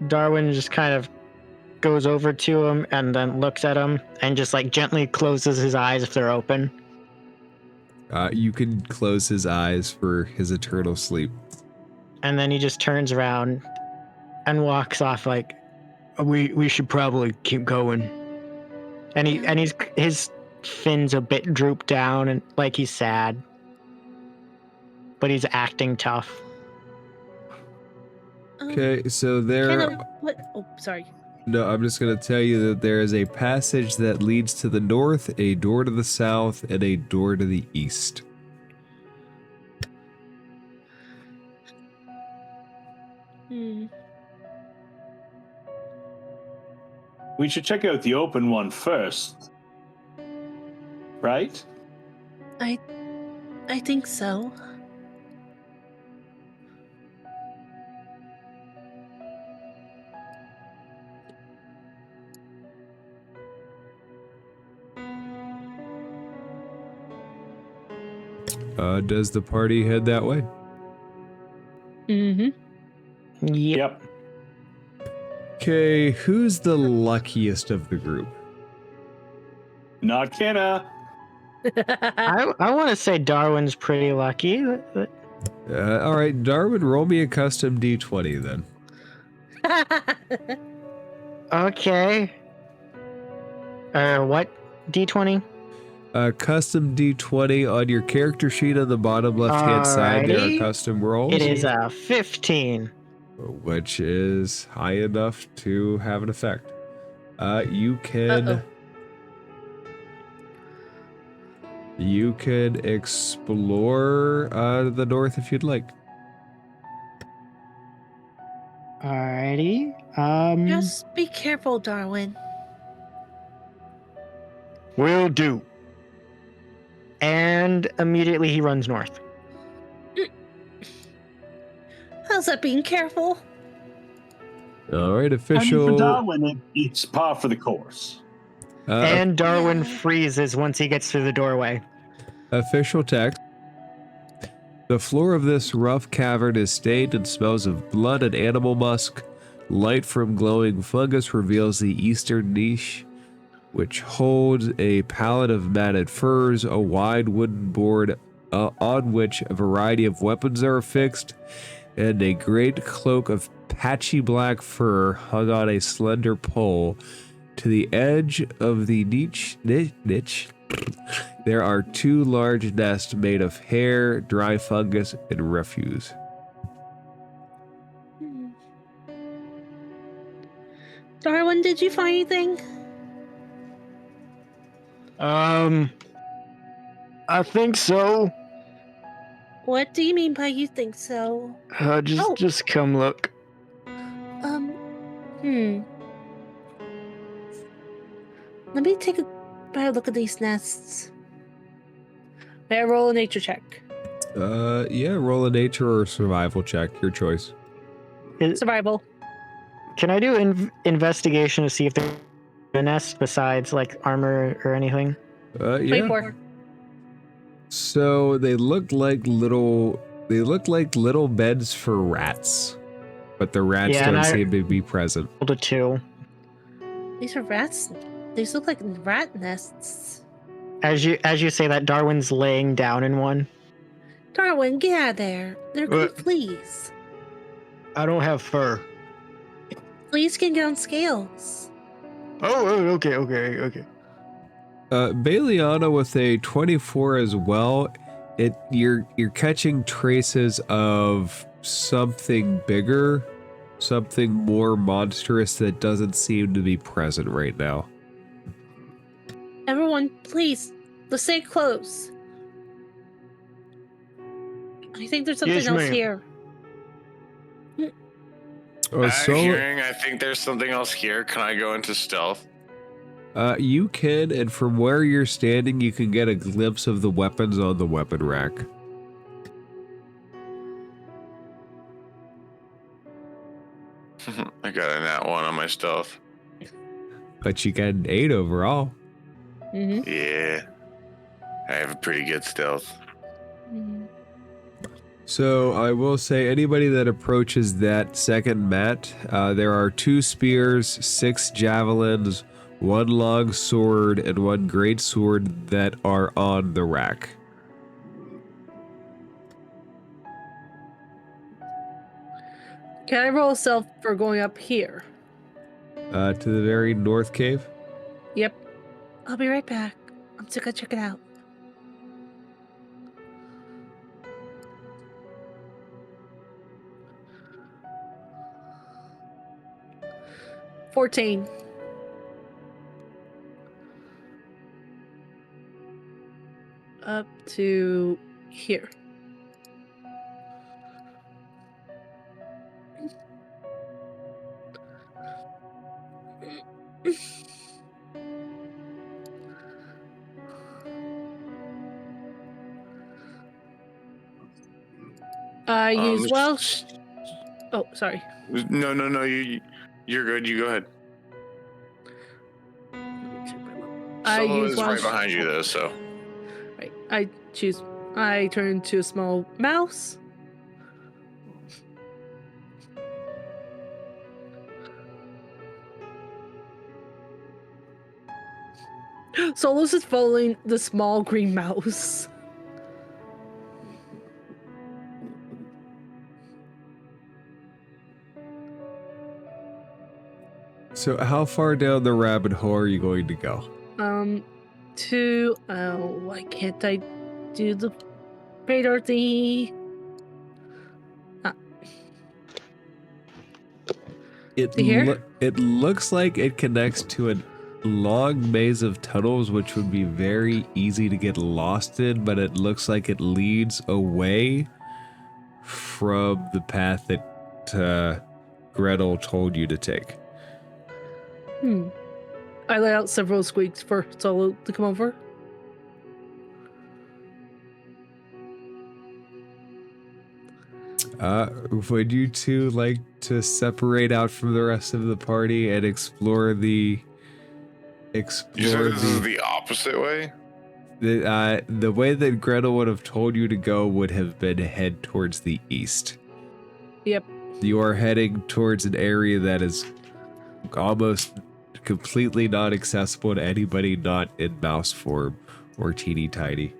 Darwin just kind of goes over to him and then looks at him and just like gently closes his eyes if they're open. You can close his eyes for his eternal sleep. And then he just turns around and walks off like, we should probably keep going. And his fins a bit drooped down and like he's sad. But he's acting tough. Okay, so there... Kenna, what? Oh, sorry. No, I'm just going to tell you that there is a passage that leads to the north, a door to the south, and a door to the east. We should check out the open one first. Right? I think so. Does the party head that way? Mm-hmm. Yep. Okay, who's the luckiest of the group? Not Kenna. I want to say Darwin's pretty lucky. But All right, Darwin, roll me a custom D20 then. okay. What? D20? Custom D20 on your character sheet on the bottom left-hand side. There are Alrighty. custom rolls. It is a 15. Which is high enough to have an effect. You can... Uh-oh. You can explore the north if you'd like. Alrighty. Just be careful, Darwin. Will do. And immediately he runs north. How's that being careful? All right, I mean, official. for Darwin, it's par for the course. And Darwin freezes once he gets through the doorway. Official text. The floor of this rough cavern is stained and smells of blood and animal musk. Light from glowing fungus reveals the eastern niche, which holds a pallet of matted furs, a wide wooden board on which a variety of weapons are affixed, and a great cloak of patchy black fur hung on a slender pole. To the edge of the niche, there are two large nests made of hair, dry fungus, and refuse. Darwin, did you find anything? I think so. What do you mean by you think so? Just come look. Let me take a better look at these nests. May I roll a nature check? Yeah, roll a nature or survival check, your choice. Survival. Can I do investigation to see if there's a nest besides like armor or anything? Yeah. 24. So they look like little beds for rats, but the rats Yeah, and don't I- seem to be present. Rolled a 2. These are rats. These look like rat nests. As you say that, Darwin's laying down in one. Darwin, get out of there. They're good What? fleas. I don't have fur. Fleas can get on scales. Oh, okay. Bailiana with a 24 as well. You're catching traces of something bigger, something more monstrous that doesn't seem to be present right now. Everyone, please, let's stay close. I think there's something Yes, else ma'am. here. Hearing, I think there's something else here. Can I go into stealth? You can, and from where you're standing, you can get a glimpse of the weapons on the weapon rack. I got a nat 1 on my stealth. But you get an 8 overall. Mm-hmm. Yeah. I have a pretty good stealth. So I will say, anybody that approaches that second mat, there are 2 spears, 6 javelins, 1 long sword, and 1 great sword that are on the rack. Can I roll a self for going up here? To the very north cave. Yep. I'll be right back. I'm just gonna check it out. $14. Up to here. I use Welsh. Oh, sorry. No. You're good. You go ahead. I Solo use is right Welsh. behind you, though, so. Right. I turn into a small mouse. Solos is following the small green mouse. So how far down the rabbit hole are you going to go? Why can't I do the radar thingy? It looks like it connects to a long maze of tunnels, which would be very easy to get lost in, but it looks like it leads away from the path that Gretel told you to take. I let out several squeaks for Solo to come over. Would you two like to separate out from the rest of the party and explore the You said this is the opposite way? the way that Gretel would have told you to go would have been head towards the east. Yep. You are heading towards an area that is almost completely not accessible to anybody not in mouse form or teeny tiny.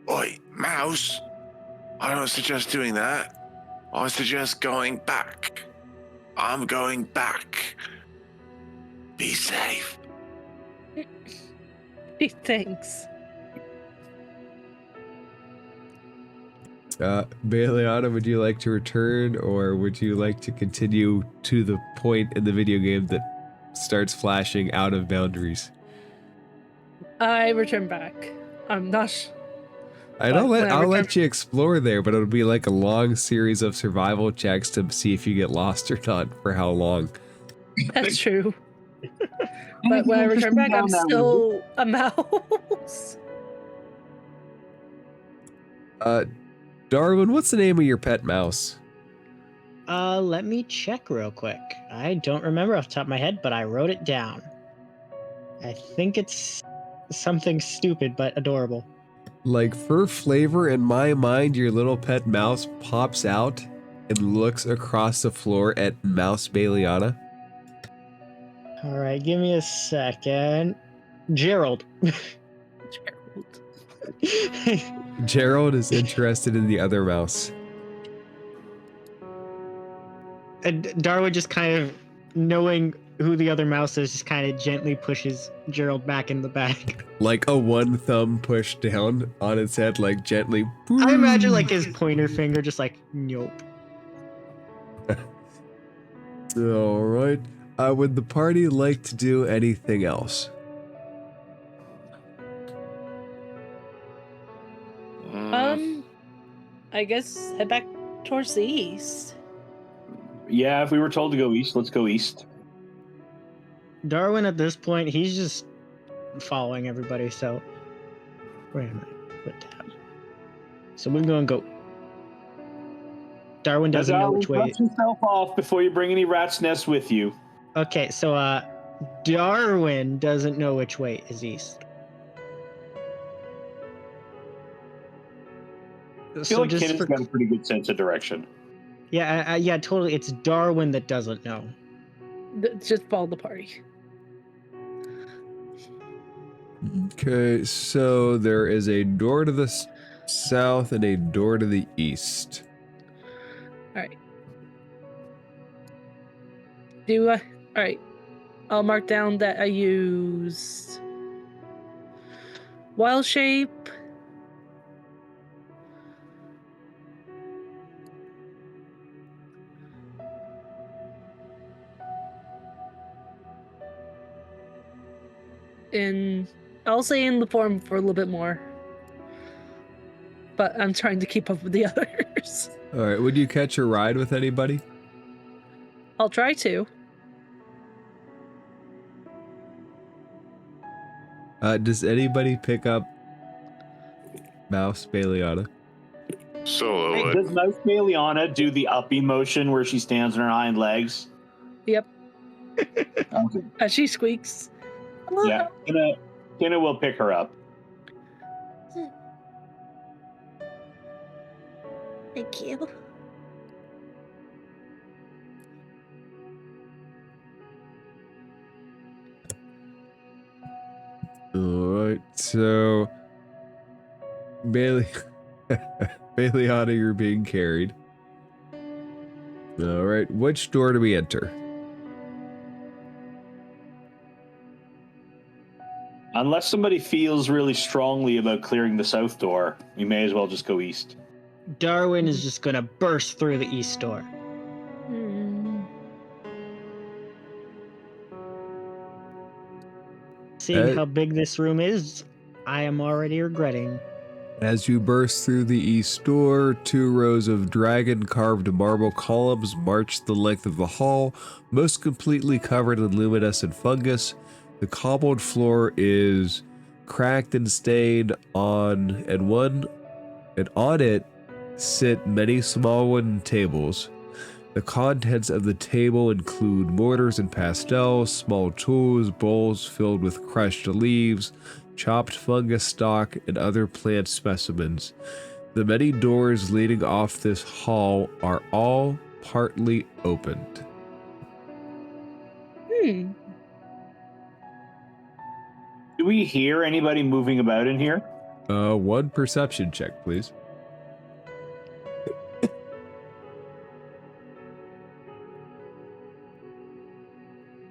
Oi, mouse. I don't suggest doing that. I suggest going back. I'm going back. Be safe. Thanks. Bailiana, would you like to return, or would you like to continue to the point in the video game that starts flashing out of boundaries? I return back. I'm not. I'll let you explore there, but it'll be like a long series of survival checks to see if you get lost or not for how long. That's true. But when I Just return back, down I'm that still a mouse. Darwin, what's the name of your pet mouse? Let me check real quick. I don't remember off the top of my head, but I wrote it down. I think it's something stupid but adorable. Like, for flavor, in my mind, your little pet mouse pops out and looks across the floor at Mouse Bailiana. All right, give me a second. Gerald. Gerald. Gerald is interested in the other mouse. And Darwin just kind of knowing who the other mouse is, just kind of gently pushes Gerald back in the bag. Like a one thumb push down on its head, like gently. I imagine like his pointer finger just like, nope. All right. Would the party like to do anything else? I guess head back towards the east. Yeah, if we were told to go east, let's go east. Darwin at this point, he's just following everybody, so where am I? Put tab. So we're gonna go. Darwin doesn't know which way. Dust yourself off before you bring any rat's nests with you. Okay, so Darwin doesn't know which way is east. I feel like Kenneth's got a pretty good sense of direction. Yeah, yeah, totally. It's Darwin that doesn't know. Just follow the party. Okay, so there is a door to the south and a door to the east. All right. All right. I'll mark down that I used wild shape. I'll say in the form for a little bit more. But I'm trying to keep up with the others. All right, would you catch a ride with anybody? I'll try to. Does anybody pick up Mouse Bailiana? Solo would. Does Mouse Bailiana do the uppy motion where she stands on her hind legs? Yep. Okay. As she squeaks. Yeah, Kenna will pick her up. Thank you. Alright, so Bailiana, you're being carried. Alright, which door do we enter? Unless somebody feels really strongly about clearing the south door, we may as well just go east. Darwin is just gonna burst through the east door. Seeing how big this room is, I am already regretting. As you burst through the east door, 2 rows of dragon-carved marble columns march the length of the hall, most completely covered in luminescent fungus. The cobbled floor is cracked and stained and on it sit many small wooden tables. The contents of the table include mortars and pastels, small tools, bowls filled with crushed leaves, chopped fungus stalk, and other plant specimens. The many doors leading off this hall are all partly opened. Do we hear anybody moving about in here? 1 perception check, please.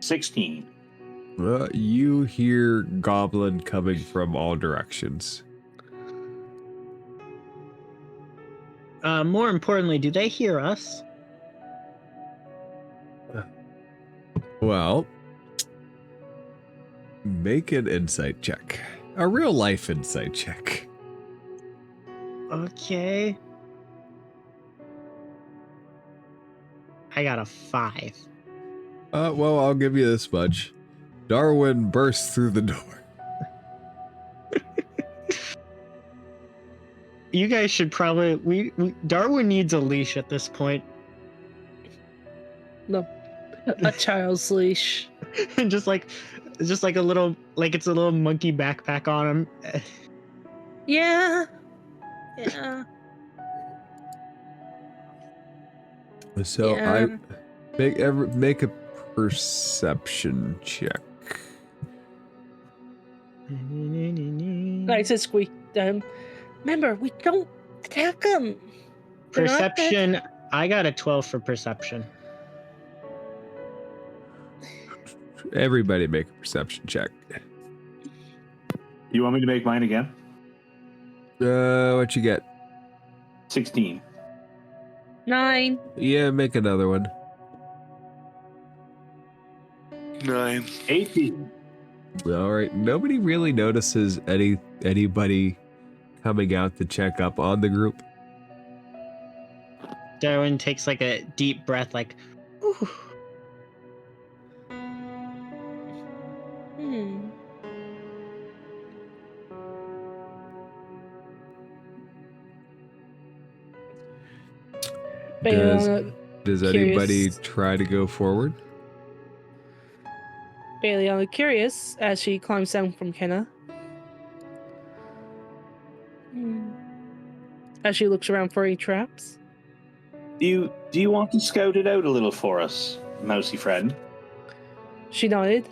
$16. You hear goblin coming from all directions. More importantly, do they hear us? Well, make an insight check. A real life insight check. Okay. I got a 5. Well, I'll give you this much. Darwin bursts through the door. You guys should probably Darwin needs a leash at this point. No, a child's leash. just like a little, like it's a little monkey backpack on him. Yeah. Yeah. So Yeah. make a perception check. I said squeak. Remember, we don't attack them. Perception. I got a 12 for perception. Everybody make a perception check. You want me to make mine again? What you get? 16. 9. Yeah, make another one. 9. 18. All right. Nobody really notices anybody coming out to check up on the group. Darwin takes like a deep breath, like, ooh. Does anybody try to go forward? Bailey, curious as she climbs down from Kenna. As she looks around for any traps. Do you want to scout it out a little for us, mousy friend? She nodded.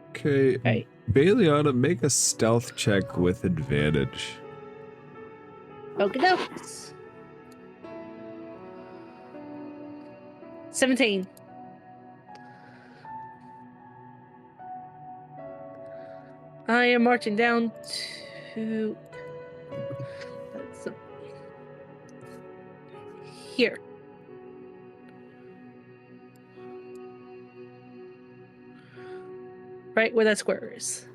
Okay. Hey. Bailiana, make a stealth check with advantage. Okie dokes. 17. I am marching down to here. Right where that square is.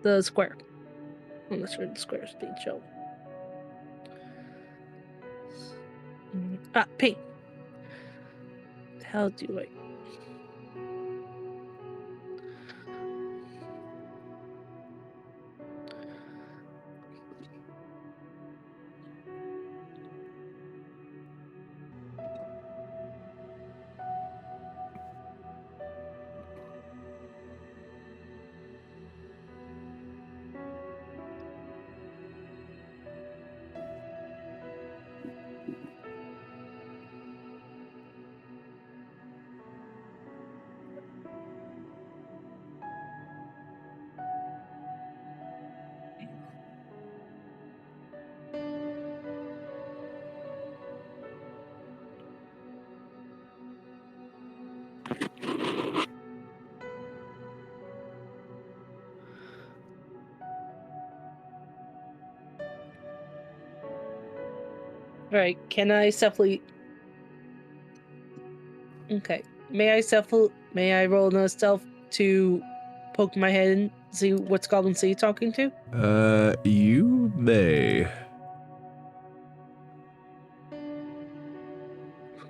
The square. I'm not sure the square is being shown. P. How do I? Right, can I stealthily... Okay. May I roll another stealth to poke my head and see what's Goblin City talking to? You may.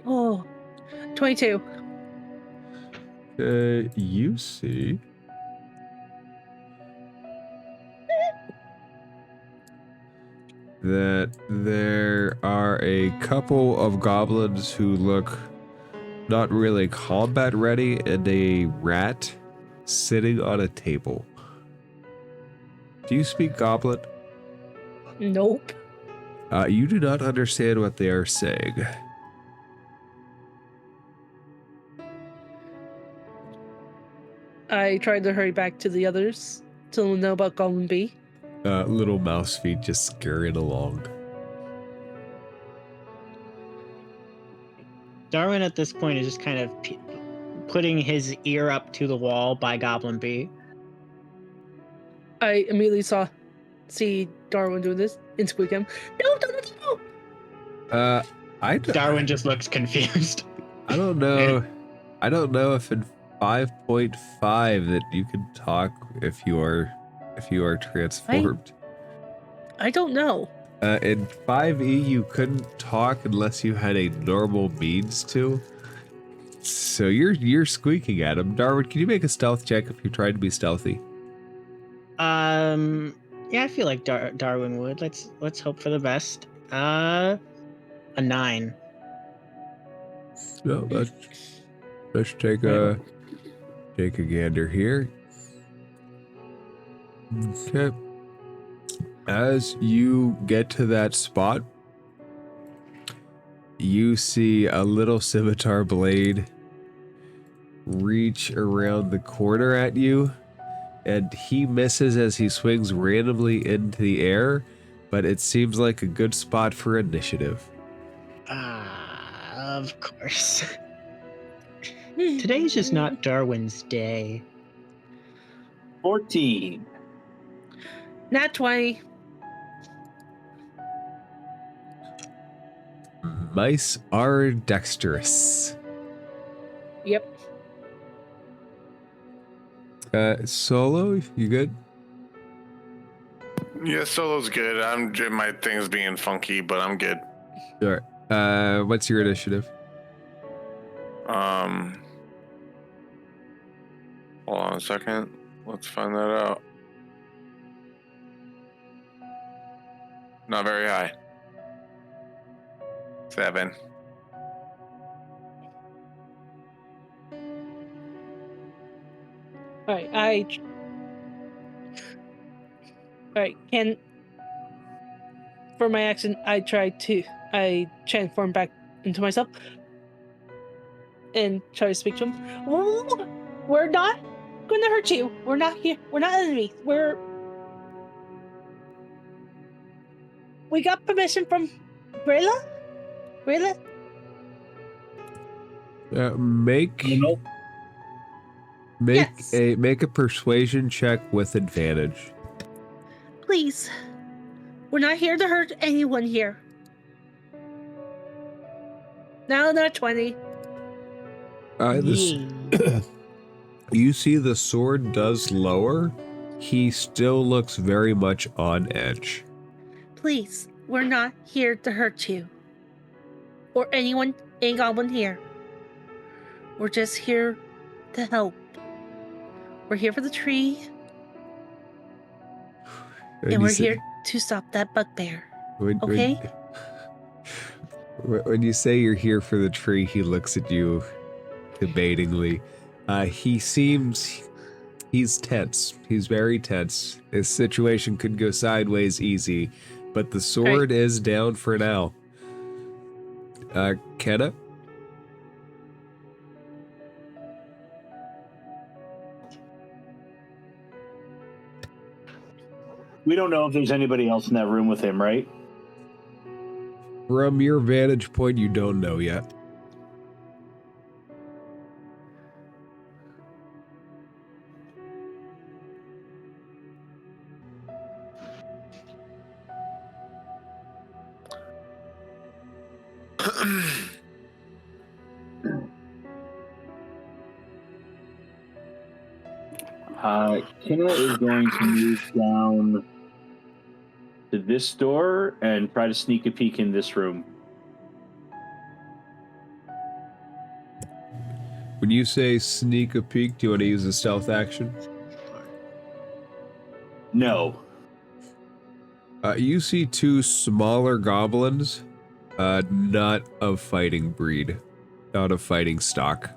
Oh, 22. You see that there are a couple of goblins who look not really combat ready and a rat sitting on a table. Do you speak Goblin? Nope. You do not understand what they are saying. I tried to hurry back to the others to know about Goblin B. Little mouse feet just scurrying along. Darwin at this point is just kind of putting his ear up to the wall by Goblin B. I immediately see Darwin doing this and squeak him. No! Darwin just looks confused. I don't know. I don't know if in 5.5 that you can talk if you are transformed. I don't know. In 5e, you couldn't talk unless you had a normal means to. So you're squeaking at him. Darwin, can you make a stealth check if you're trying to be stealthy? Yeah, I feel like Darwin would. Let's hope for the best. A 9. No, let's take a gander here. Okay. As you get to that spot, you see a little scimitar blade reach around the corner at you, and he misses as he swings randomly into the air, but it seems like a good spot for initiative. Of course. Today's just not Darwin's day. 14. Nat 20. Mice are dexterous. Yep. Solo, you good? Yeah, solo's good. My thing's being funky, but I'm good. All right. What's your initiative? Hold on a second. Let's find that out. Not very high. 7. Alright, Alright, for my action, I transform back into myself and try to speak to him. Whoa, we're not gonna hurt you. We're not here. We're not enemies. We got permission from Brilla? Make Yes. make a persuasion check with advantage. Please. We're not here to hurt anyone here. Now they're 20. You see the sword does lower. He still looks very much on edge. Please, we're not here to hurt you. Or anyone in Goblin here. We're just here to help. We're here for the tree. And we're here to stop that bugbear. Okay? When you say you're here for the tree, he looks at you debatingly. He's tense. He's very tense. This situation could go sideways easy, but the sword is down for now. Kenna? We don't know if there's anybody else in that room with him, right? From your vantage point, you don't know yet. Kenna is going to move down to this door and try to sneak a peek in this room. When you say sneak a peek, do you want to use a stealth action? No. You see two smaller goblins, not of fighting breed, not of fighting stock.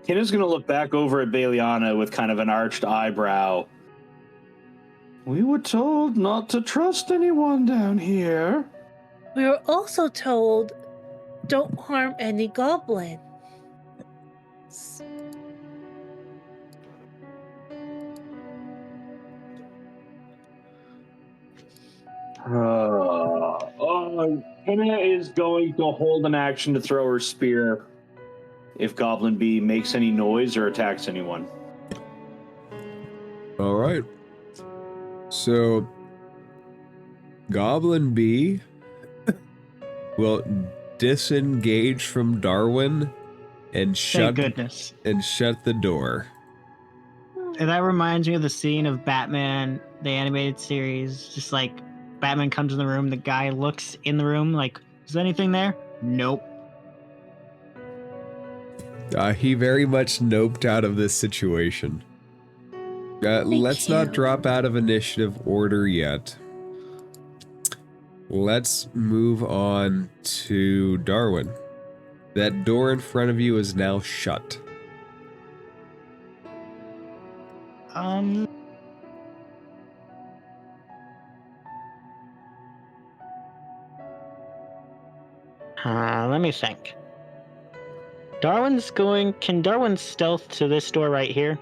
Kenna's going to look back over at Bailiana with kind of an arched eyebrow. We were told not to trust anyone down here. We were also told, don't harm any goblin. Kenna is going to hold an action to throw her spear if Goblin B makes any noise or attacks anyone. All right. So, Goblin B will disengage from Darwin and shut Thank goodness. the door. That reminds me of the scene of Batman, the animated series. Just like Batman comes in the room, the guy looks in the room like, is there anything there? Nope. He very much noped out of this situation. Let's not you. drop out of initiative order yet. Let's move on to Darwin. That door in front of you is now shut. Let me think. Can Darwin stealth to this door right here?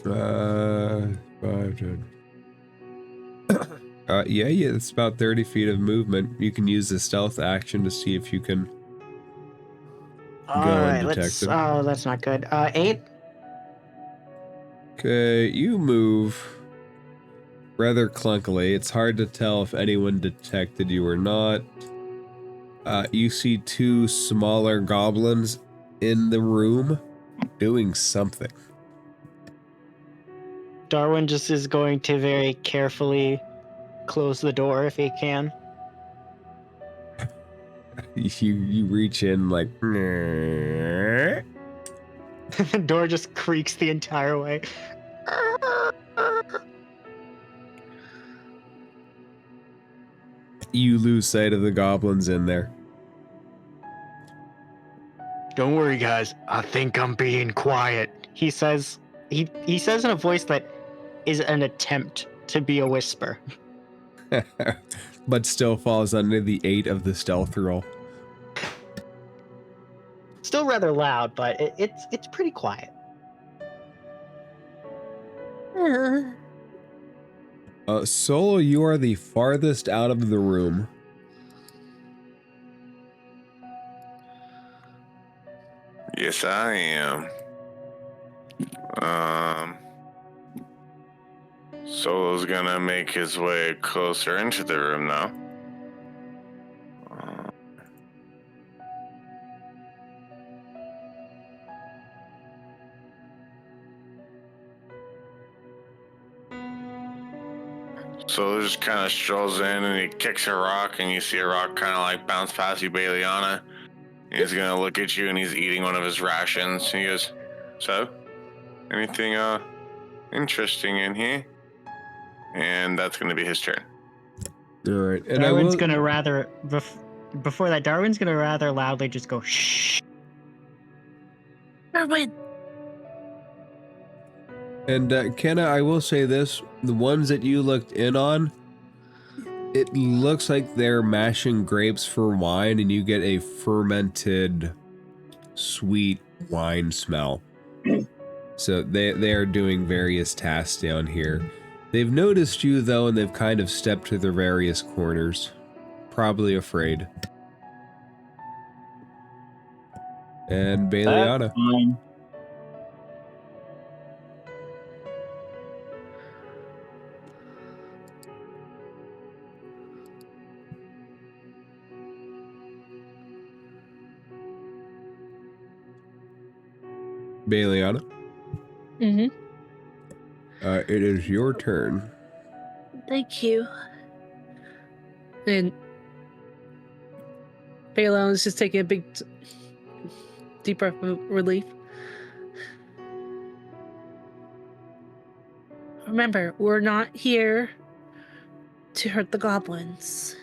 5, 10. Yeah, it's about 30 feet of movement. You can use the stealth action to see if you can go undetected. Oh, that's not good. 8? Okay, you move rather clunkily. It's hard to tell if anyone detected you or not. You see 2 smaller goblins in the room doing something. Darwin just is going to very carefully close the door if he can. You reach in like... The door just creaks the entire way. You lose sight of the goblins in there. Don't worry, guys. I think I'm being quiet. He says in a voice that is an attempt to be a whisper. But still falls under the 8 of the stealth roll. Still rather loud, but it's pretty quiet. Solo, you are the farthest out of the room. Yes, I am. Solo's gonna make his way closer into the room now. Solo just kind of strolls in and he kicks a rock, and you see a rock kind of like bounce past you, Bailiana. He's gonna look at you and he's eating one of his rations. He goes, "So, anything interesting in here?" And that's gonna be his turn. All right, and Darwin's gonna rather before that. Darwin's gonna rather loudly just go shh. Darwin. And Kenna, I will say this: the ones that you looked in on, it looks like they're mashing grapes for wine, and you get a fermented, sweet wine smell. So they are doing various tasks down here. They've noticed you though, and they've kind of stepped to their various corners, probably afraid. And Bailiana. That's fine. Bailiana. Mm-hmm. It is your turn. Thank you. And Bailon is just taking a big, deep breath of relief. Remember, we're not here to hurt the goblins.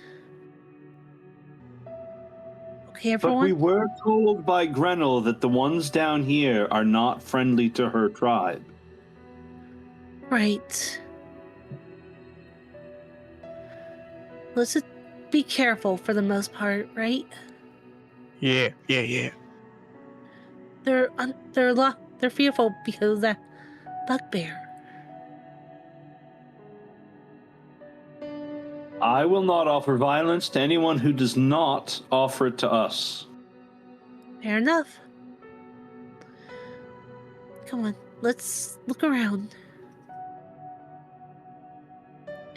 Okay, But everyone? we were told by Grenell that the ones down here are not friendly to her tribe. Right. Let's just be careful for the most part, right? Yeah. They're fearful because of that bugbear. I will not offer violence to anyone who does not offer it to us. Fair enough. Come on, let's look around.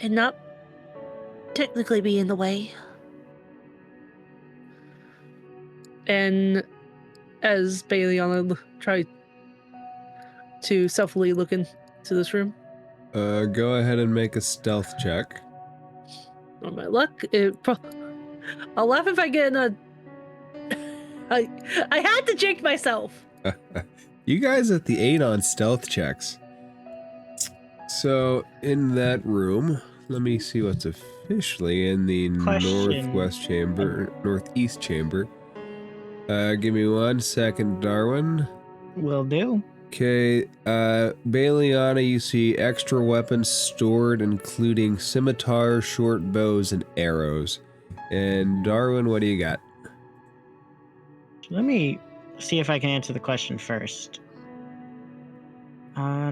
And not technically be in the way. And as Bailiana tried to stealthily look to this room? Go ahead and make a stealth check. On my luck, I'll laugh if I get in a. I had to jinx myself. You guys at the 8 on stealth checks. So, in that room, let me see what's officially in the Question. northeast chamber. Give me 1 second, Darwin. Will do. Okay, Bailiana, you see extra weapons stored, including scimitars, short bows, and arrows. And Darwin, what do you got? Let me see if I can answer the question first. I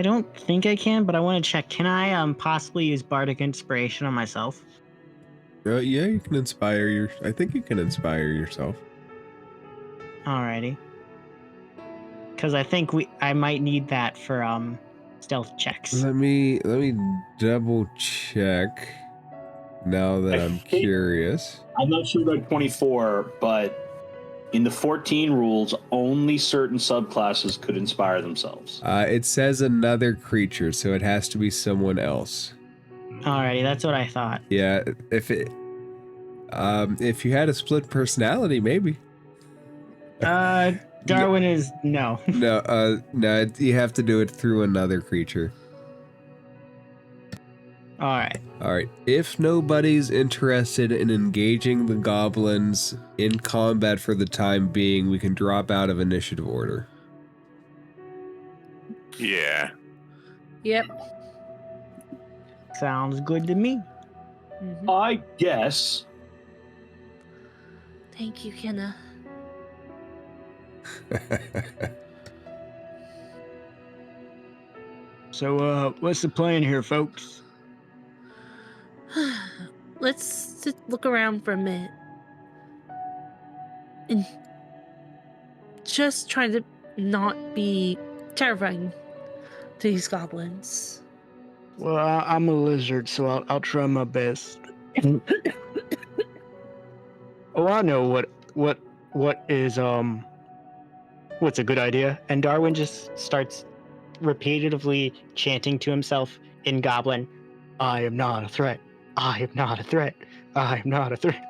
don't think I can, but I want to check. Can I possibly use bardic inspiration on myself? Yeah, you can inspire I think you can inspire yourself. Alrighty. Because I think I might need that for stealth checks. Let me double check. Now that I'm curious. I'm not sure about 24, but in the 14 rules, only certain subclasses could inspire themselves. It says another creature, so it has to be someone else. Alrighty, that's what I thought. Yeah, if you had a split personality, maybe. Darwin is no. No, you have to do it through another creature. Alright. Alright, if nobody's interested in engaging the goblins in combat for the time being, we can drop out of initiative order. Yeah. Yep. Sounds good to me. Mhm. I guess. Thank you, Kenna. So, what's the plan here, folks? Let's just look around for a minute. And just try to not be terrifying to these goblins. Well, I'm a lizard, so I'll try my best. Oh, I know what is what's a good idea. And Darwin just starts repeatedly chanting to himself in Goblin, "I am not a threat. I am not a threat. I am not a threat."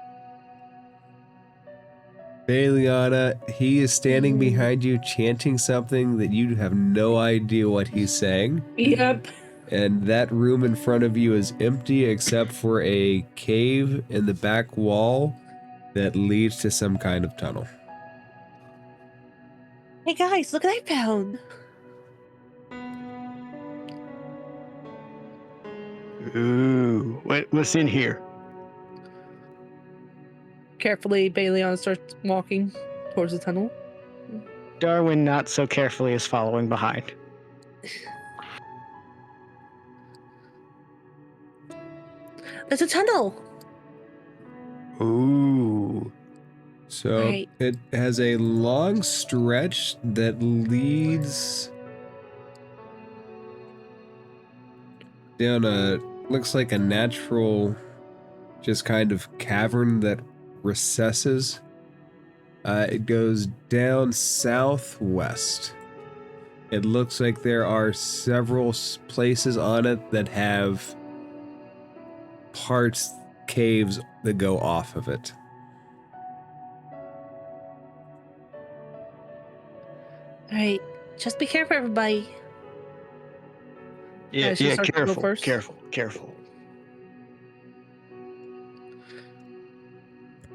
Bailiana, he is standing behind you chanting something that you have no idea what he's saying. Yep. And that room in front of you is empty except for a cave in the back wall that leads to some kind of tunnel. Hey guys, look what I found. Ooh, what's in here? Carefully, Bailion starts walking towards the tunnel. Darwin, not so carefully, is following behind. There's a tunnel. Ooh. So Right. it has a long stretch that leads down looks like a natural, just kind of cavern that recesses. It goes down southwest. It looks like there are several places on it that have caves that go off of it. All right. Just be careful, everybody. Yeah, should start to go careful, first? careful.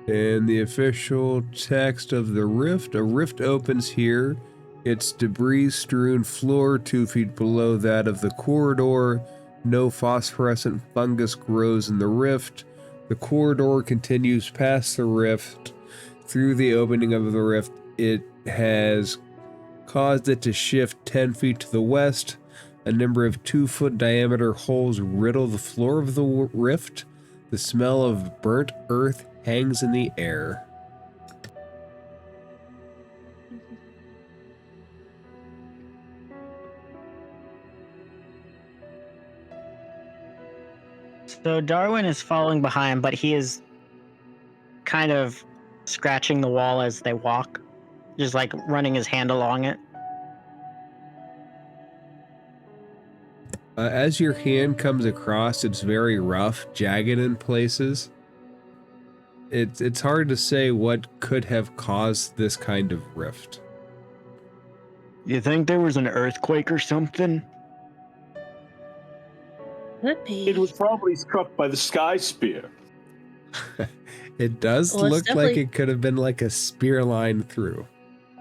In the official text of the rift, a rift opens here. Its debris-strewn floor 2 feet below that of the corridor. No phosphorescent fungus grows in the rift. The corridor continues past the rift. Through the opening of the rift, it has caused it to shift 10 feet to the west. A number of 2-foot diameter holes riddle the floor of the rift. The smell of burnt earth hangs in the air. So Darwin is following behind, but he is kind of scratching the wall as they walk, just like running his hand along it. As your hand comes across, it's very rough, jagged in places. It's hard to say what could have caused this kind of rift. You think there was an earthquake or something? Could be. It was probably struck by the sky spear. It does Well, it's look like definitely- it could have been like a spear line through.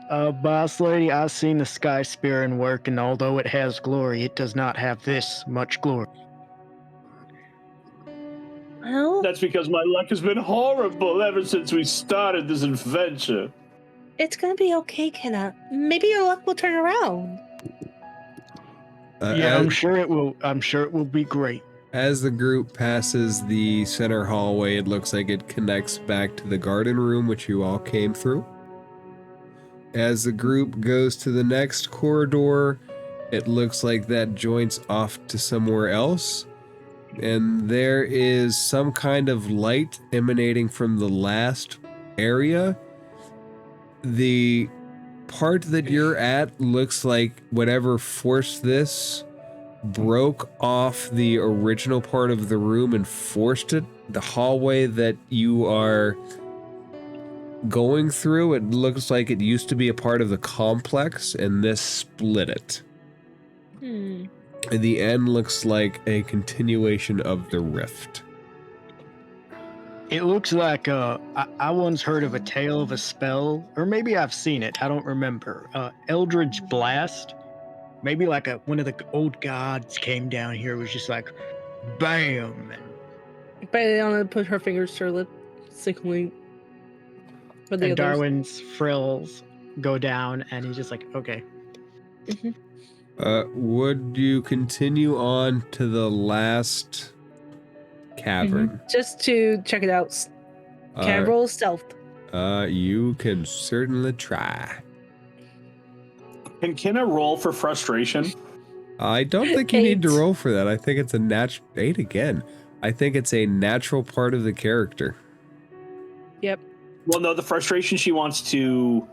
Boss lady, I've seen the sky spear in work, and although it has glory, it does not have this much glory. Well, That's because my luck has been horrible ever since we started this adventure. it's gonna be okay, Kenna. Maybe your luck will turn around. Yeah, I'm as, sure it will. I'm sure it will be great. as the group passes the center hallway, it looks like it connects back to the garden room, which you all came through. As the group goes to the next corridor, it looks like that joints off to somewhere else. And there is some kind of light emanating from the last area. The part that you're at looks like whatever forced this broke off the original part of the room and forced it. The hallway that you are going through, it looks like it used to be a part of the complex, and this split it. And the end looks like a continuation of the rift. It looks like I once heard of a tale of a spell, or maybe I've seen it. I don't remember. Eldritch Blast. Maybe like one of the old gods came down here. It was just like, bam. Bayana put her fingers to her lip, sickly. For the And others. Darwin's frills go down, and he's just like, okay. Would you continue on to the last cavern? Just to check it out. Can I roll stealth? You can certainly try. Can I roll for frustration? I don't think you need to 8. roll for that. I think it's a natural 8 again. I think it's a natural part of the character. Yep. Well, no, the frustration she wants to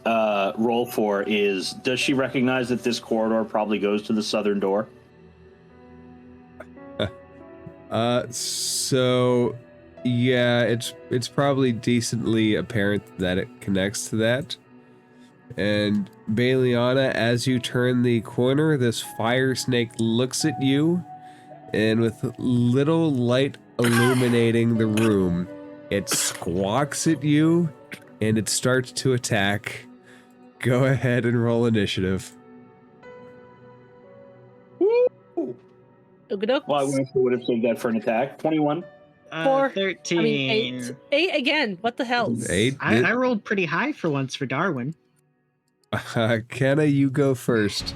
roll for is, does she recognize that this corridor probably goes to the southern door? So yeah, it's probably decently apparent that it connects to that. And Bailiana, as you turn the corner, this fire snake looks at you, and with little light illuminating the room, it squawks at you, and it starts to attack. Go ahead and roll initiative. Okey-doke. Well, I would have saved that for an attack. 21. 4. 13. I mean, 8 again. What the hell? 8. I rolled pretty high for once for Darwin. Kenna, you go first.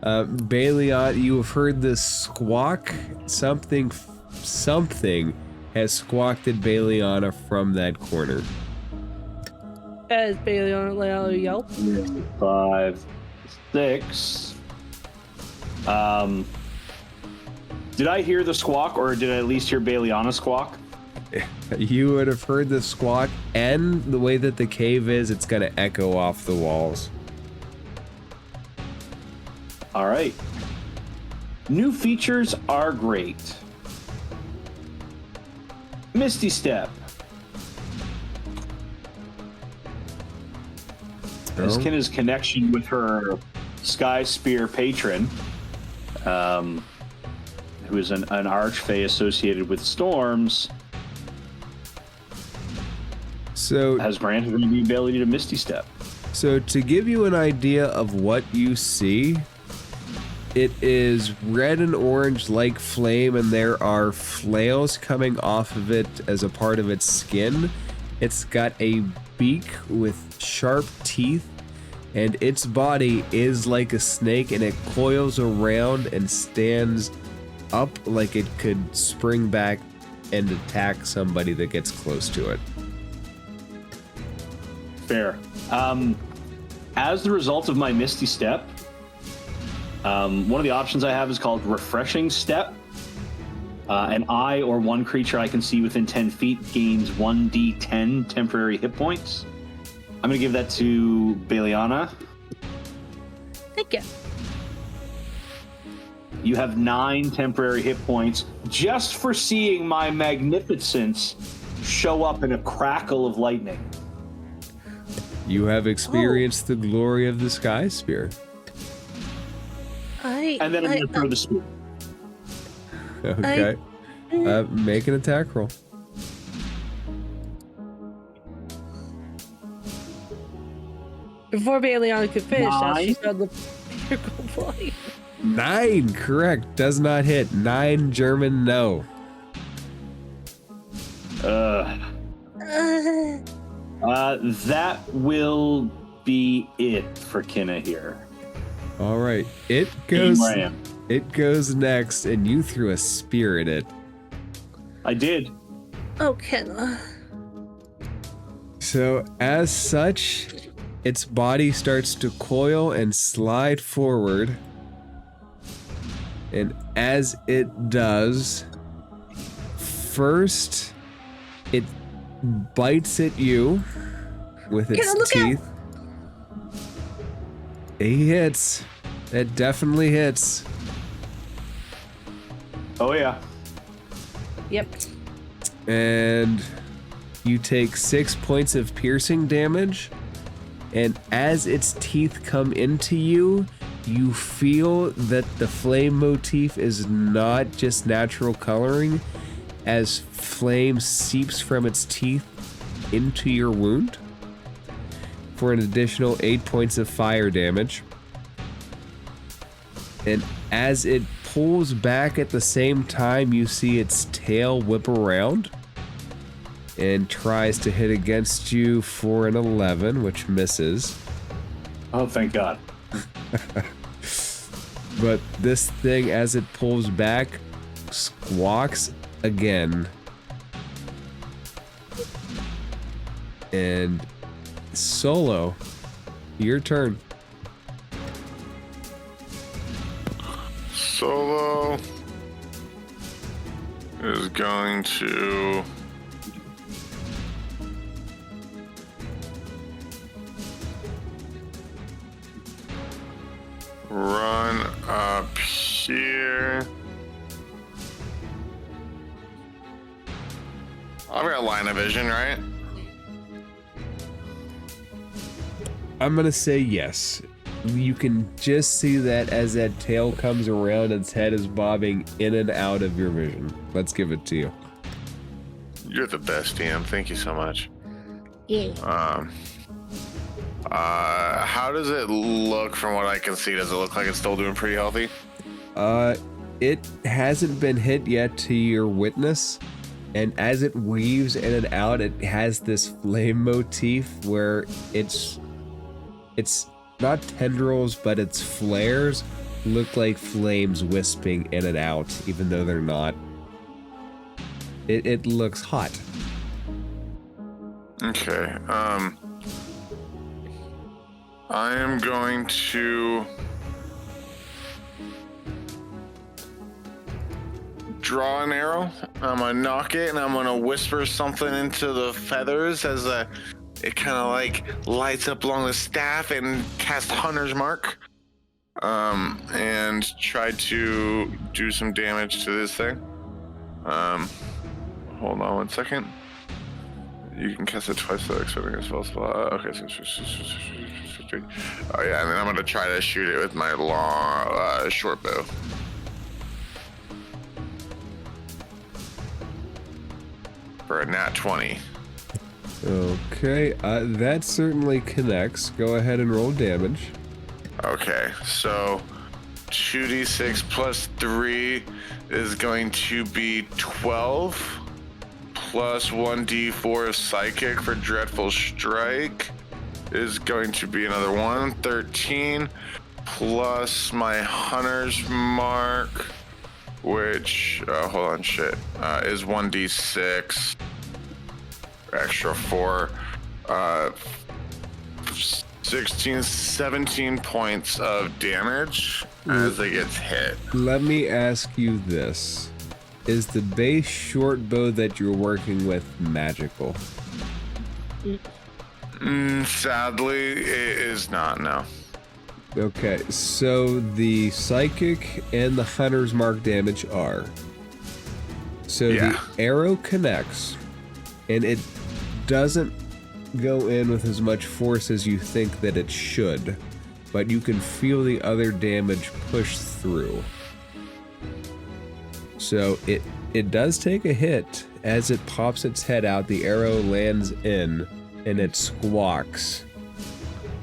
Bailiot, you have heard this squawk. Something has squawked at Bailiana from that corner. As Bayana let out a yell. 5, 6. Did I hear the squawk, or did I at least hear Bailiana squawk? You would have heard the squawk, and the way that the cave is, it's gonna echo off the walls. All right. New features are great. Misty Step. As Kenna's connection with her Sky Spear patron, who is an archfey associated with storms, So has granted him the ability to Misty Step. So to give you an idea of what you see, it is red and orange like flame, and there are flails coming off of it as a part of its skin. It's got a beak with sharp teeth, and its body is like a snake, and it coils around and stands up like it could spring back and attack somebody that gets close to it. Fair. As the result of my Misty Step, one of the options I have is called Refreshing Step. and I or one creature I can see within 10 feet gains 1d10 temporary hit points. I'm going to give that to Beliana. Thank you. You have 9 temporary hit points just for seeing my magnificence show up in a crackle of lightning. You have experienced the glory of the Sky Spear. And then I'm going to throw the spear. Okay. Make an attack roll. Before Baliana could finish, Nine. she said the miracle boy. 9, correct. Does not hit. 9 German, no. That will be it for Kinna here. All right. It goes next, and you threw a spear at it. I did. Oh, Kenna. So, as such, its body starts to coil and slide forward. And as it does, first, it bites at you with its teeth. It hits. It definitely hits. Oh, yeah. Yep. And you take 6 points of piercing damage. And as its teeth come into you, you feel that the flame motif is not just natural coloring, as flame seeps from its teeth into your wound for an additional 8 points of fire damage. And as it pulls back at the same time, you see its tail whip around and tries to hit against you for an 11, which misses. Oh, thank God. But this thing, as it pulls back, squawks again. And Solo, your turn. Solo is going to run up here. I've got line of vision, right? I'm gonna say yes. You can just see that as that tail comes around, its head is bobbing in and out of your vision. Let's give it to you. You're the best, DM. Thank you so much. Yeah. How does it look from what I can see? Does it look like it's still doing pretty healthy? It hasn't been hit yet to your witness, and as it weaves in and out, it has this flame motif where it's not tendrils, but its flares look like flames wisping in and out, even though they're not. It looks hot. Okay. I am going to draw an arrow. I'm gonna knock it, and I'm gonna whisper something into the feathers as it kind of like lights up along the staff and cast Hunter's Mark. And try to do some damage to this thing. Hold on 1 second. You can cast it twice without expending a spell slot. Okay, so oh yeah, and then I'm gonna try to shoot it with my long, short bow. For a nat 20. Okay, that certainly connects. Go ahead and roll damage. Okay, so 2d6 plus 3 is going to be 12, plus 1d4 of psychic for dreadful strike is going to be another 1, 13, plus my hunter's mark, which, hold on, shit, is 1d6, extra 4, 16, 17 points of damage as it gets hit. Let me ask you this. is the base short bow that you're working with magical? Sadly, it is not, no. Okay, so the psychic and the hunter's mark damage are. So Yeah. the arrow connects, and it doesn't go in with as much force as you think that it should, but you can feel the other damage push through. So it does take a hit. As it pops its head out, the arrow lands in, and it squawks,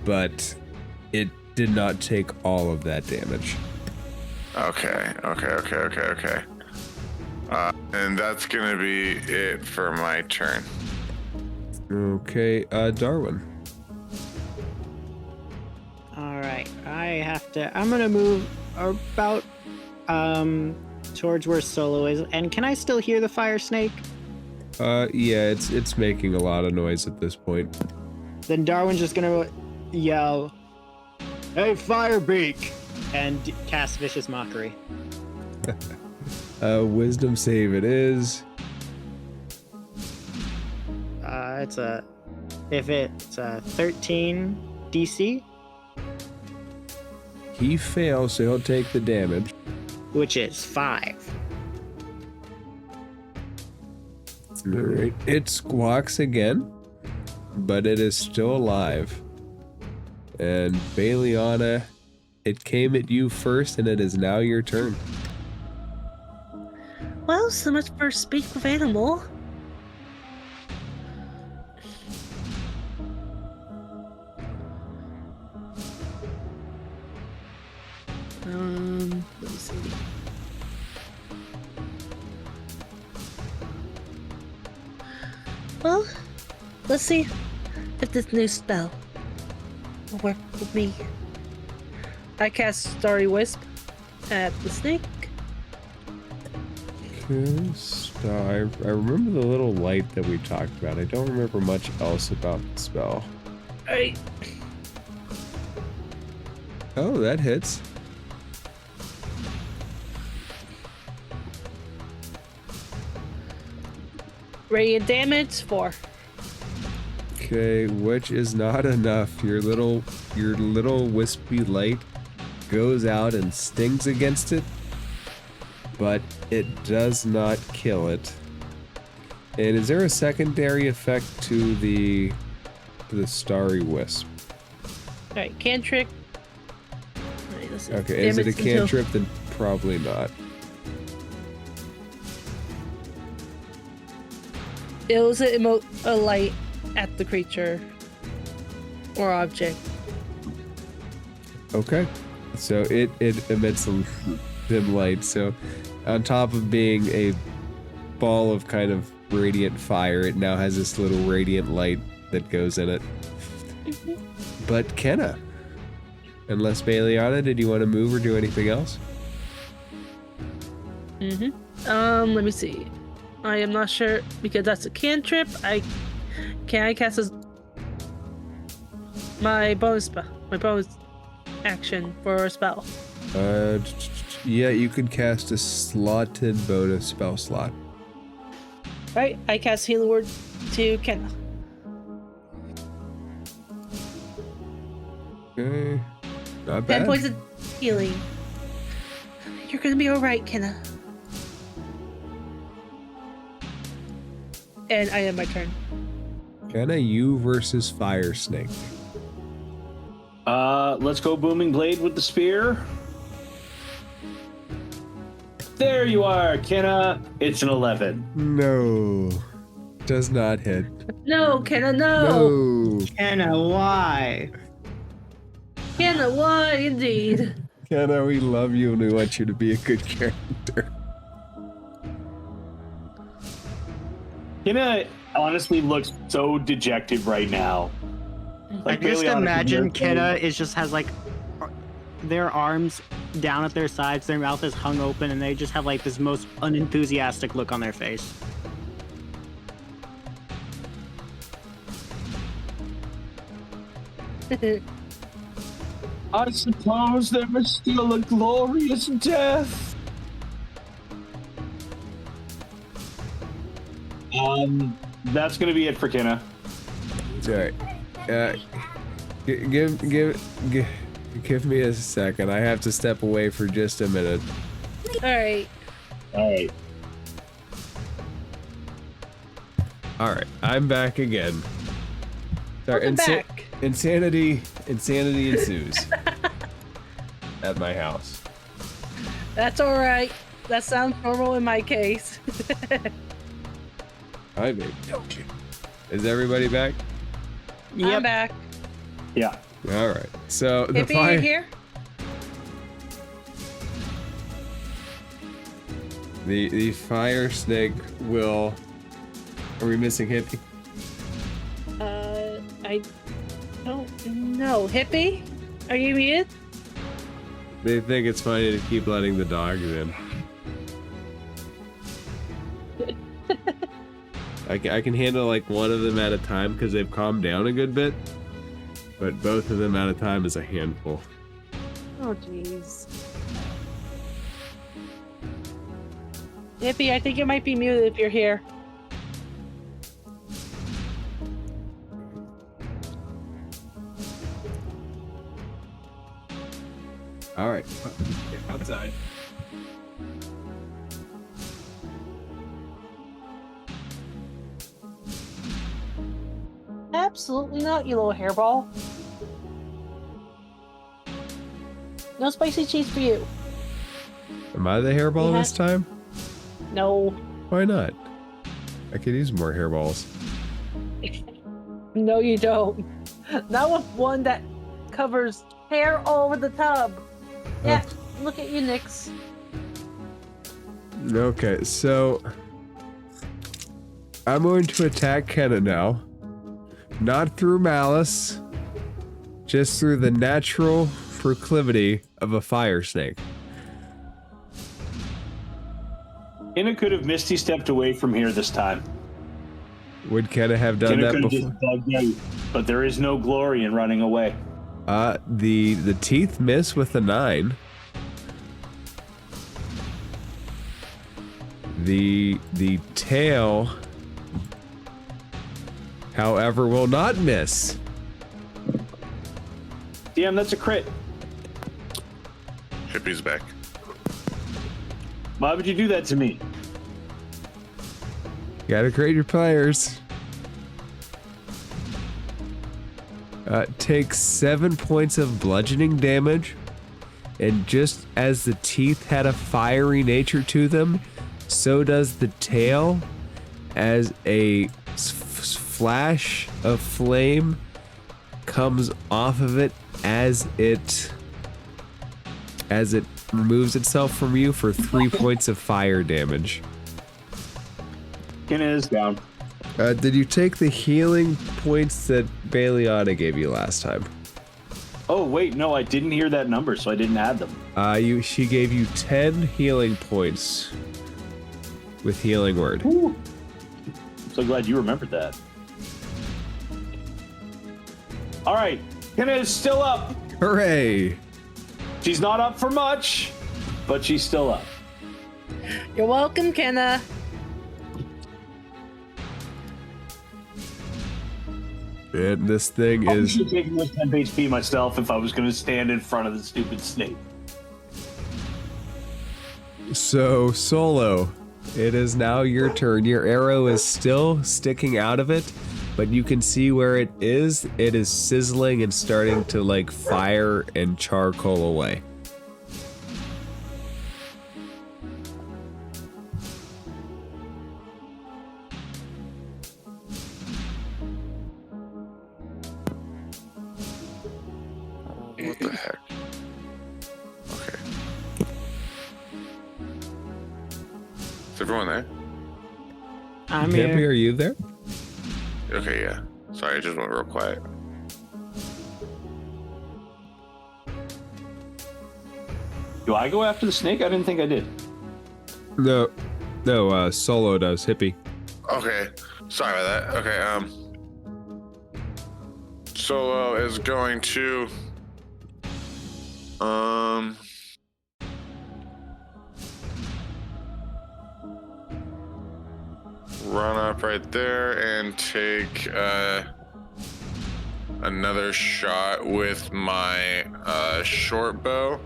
but it did not take all of that damage. Okay. And that's gonna be it for my turn. Okay, Darwin. All right, I'm gonna move about towards where Solo is. And can I still hear the fire snake? Yeah, it's making a lot of noise at this point. Then Darwin's just gonna yell, "Hey, Firebeak!" and cast Vicious Mockery. Wisdom save it is. If it's a 13 DC, He fails, so he'll take the damage. which is 5. Alright. It squawks again, but it is still alive. And Baliana, it came at you first, and it is now your turn. Well, so much for speak with animal. Let me see. Well, let's see if this new spell will work with me. I cast Starry Wisp at the snake. Okay, star. I remember the little light that we talked about. I don't remember much else about the spell. Alright. Oh, that hits. Radiant damage 4. Okay, which is not enough. Your little wispy light goes out and stings against it, but it does not kill it. And is there a secondary effect to the starry wisp? Alright, cantrip. Alright, let's see. Okay, is it a Damage until- cantrip? Then probably not. It was a light at the creature or object. Okay, so it emits a dim light. So on top of being a ball of kind of radiant fire, it now has this little radiant light that goes in it. But Kenna, unless Baliana, did you want to move or do anything else? Let me see. I am not sure because that's a cantrip. I cast my bonus action for a spell. Yeah, you could cast a slotted bonus spell slot. Right, I cast Healing Word to Kenna. Okay, not 10 bad. points of healing. You're gonna be alright, Kenna. And I end my turn. Kenna, you versus Fire Snake. Let's go Booming Blade with the spear. There you are, Kenna. It's an 11. No, does not hit. No, Kenna, no! No. Kenna, why? Kenna, why indeed? Kenna, we love you and we want you to be a good character. Kenna honestly looks so dejected right now. I just Baliana, imagine you're- Kenna just has like their arms down at their sides, their mouth is hung open, and they just have like this most unenthusiastic look on their face. I suppose there is still a glorious death. That's gonna be it for Kenna. Sorry. Give me a second. I have to step away for just a minute. All right. All right, I'm back again. Sorry, Welcome back. Insanity ensues at my house. That's all right. That sounds normal in my case. Hi, baby. Is everybody back? I'm back. Yeah. All right. So the Hippie, fire. you here? The fire snake will. Are we missing Hippie? I don't know. Hippie, are you muted? They think it's funny to keep letting the dogs in. I can handle like one of them at a time because they've calmed down a good bit, but both of them at a time is a handful. Oh, jeez. Hippie, I think you might be muted if you're here. All right, outside. Absolutely not, you little hairball. No spicy cheese for you. Am I the hairball Yeah. this time? No. Why not? I could use more hairballs. No, you don't. Not with one that covers hair all over the tub. Yeah, look at you, Nix. Okay, so I'm going to attack Kenna now. Not through malice, just through the natural proclivity of a fire snake. Kenna could have Misty stepped away from here this time. Would Kenna have done Kenna that could have before? just bugged out, but there is no glory in running away. The teeth miss with a 9. The tail, however, will not miss. Damn, that's a crit. Hippie's back. Why would you do that to me? Gotta create your players. Takes 7 points of bludgeoning damage, and just as the teeth had a fiery nature to them, so does the tail, as a flash of flame comes off of it as it removes itself from you for 3 points of fire damage. Kenna is down. Did you take the healing points that Baleana gave you last time? Oh, wait, no, I didn't hear that number, so I didn't add them. She gave you 10 healing points with healing word. Ooh. I'm so glad you remembered that. All right, Kenna is still up. Hooray! She's not up for much, but she's still up. You're welcome, Kenna. And this thing I is... should take with 10 HP myself if I was going to stand in front of the stupid snake. So, Solo, it is now your turn. Your arrow is still sticking out of it, but you can see where it is. It is sizzling and starting to, like, fire and charcoal away. What the heck? Okay. Is everyone there? I'm Hippie, here. are you there? Okay, yeah. Sorry, I just went real quiet. Do I go after the snake? I didn't think I did. No, Solo does. Hippie. Okay. Sorry about that. Okay, Solo is going to run up right there and take another shot with my short bow,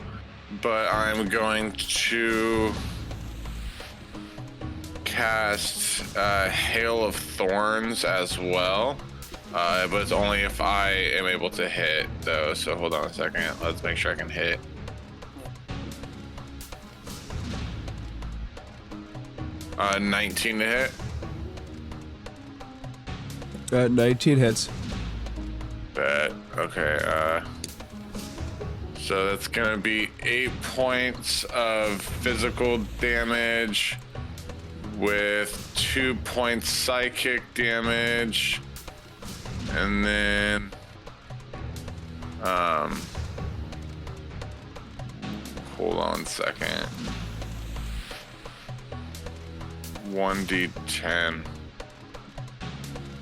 but I'm going to cast Hail of Thorns as well, but it's only if I am able to hit though, so hold on a second, let's make sure I can hit. Uh, 19 to hit. 19 hits. Bet. Okay, so that's gonna be 8 points of physical damage with 2 points psychic damage, and then hold on a second. 1d10.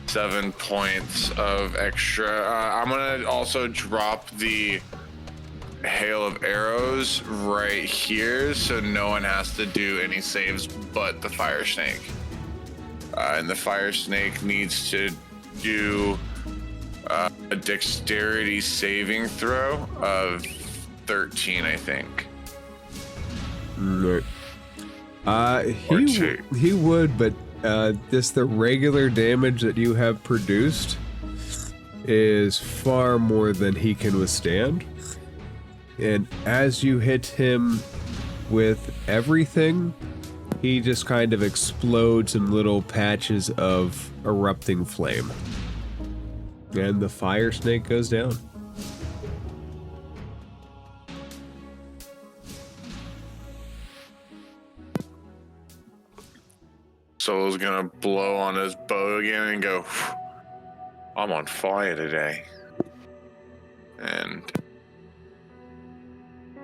7 points of extra. I'm gonna also drop the hail of arrows right here, so no one has to do any saves but the fire snake. And the fire snake needs to do a dexterity saving throw of 13, I think. Right. He would, but just the regular damage that you have produced is far more than he can withstand. And as you hit him with everything, he just kind of explodes in little patches of erupting flame. And the fire snake goes down. Solo's gonna blow on his bow again and go, I'm on fire today. And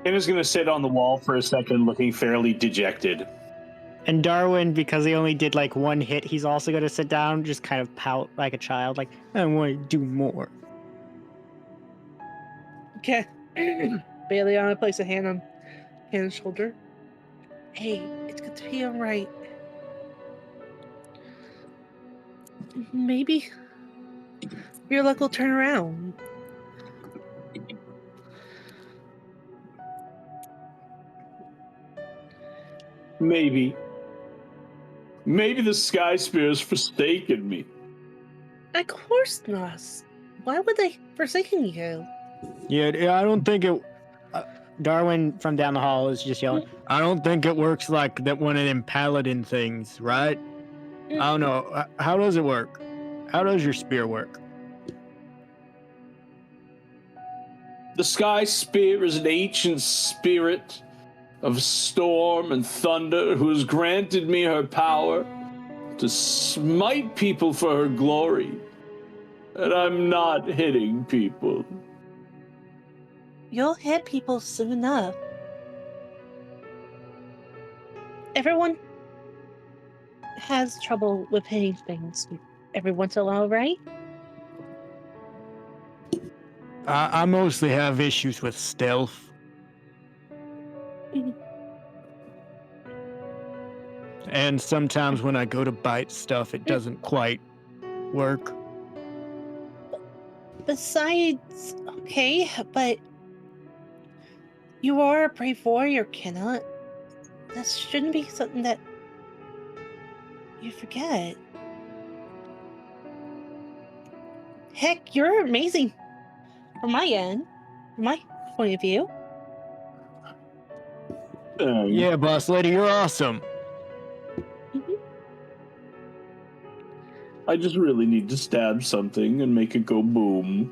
Kenna's gonna sit on the wall for a second, looking fairly dejected. And Darwin, because he only did like one hit, he's also going to sit down, just kind of pout like a child, like, I want to do more. Okay. Bailiana place a hand on Hannah's shoulder. Hey, it's good to be alright. Maybe your luck will turn around. Maybe the Sky Spear's forsaken me. Of course not. Why would they forsaken you? Yeah, I don't think it... Darwin from down the hall is just yelling, I don't think it works like that one of them paladin things, right? I don't know. How does it work? How does your spear work? The Sky Spear is an ancient spirit of storm and thunder who has granted me her power to smite people for her glory. And I'm not hitting people. You'll hit people soon enough. Everyone has trouble with hitting things every once in a while, right? I mostly have issues with stealth. And sometimes when I go to bite stuff, it doesn't quite work. Besides, okay, but you are a brave warrior, Kenna. That shouldn't be something that you forget. Heck, you're amazing. From my end, from my point of view. Yeah, boss lady, you're awesome. I just really need to stab something and make it go boom.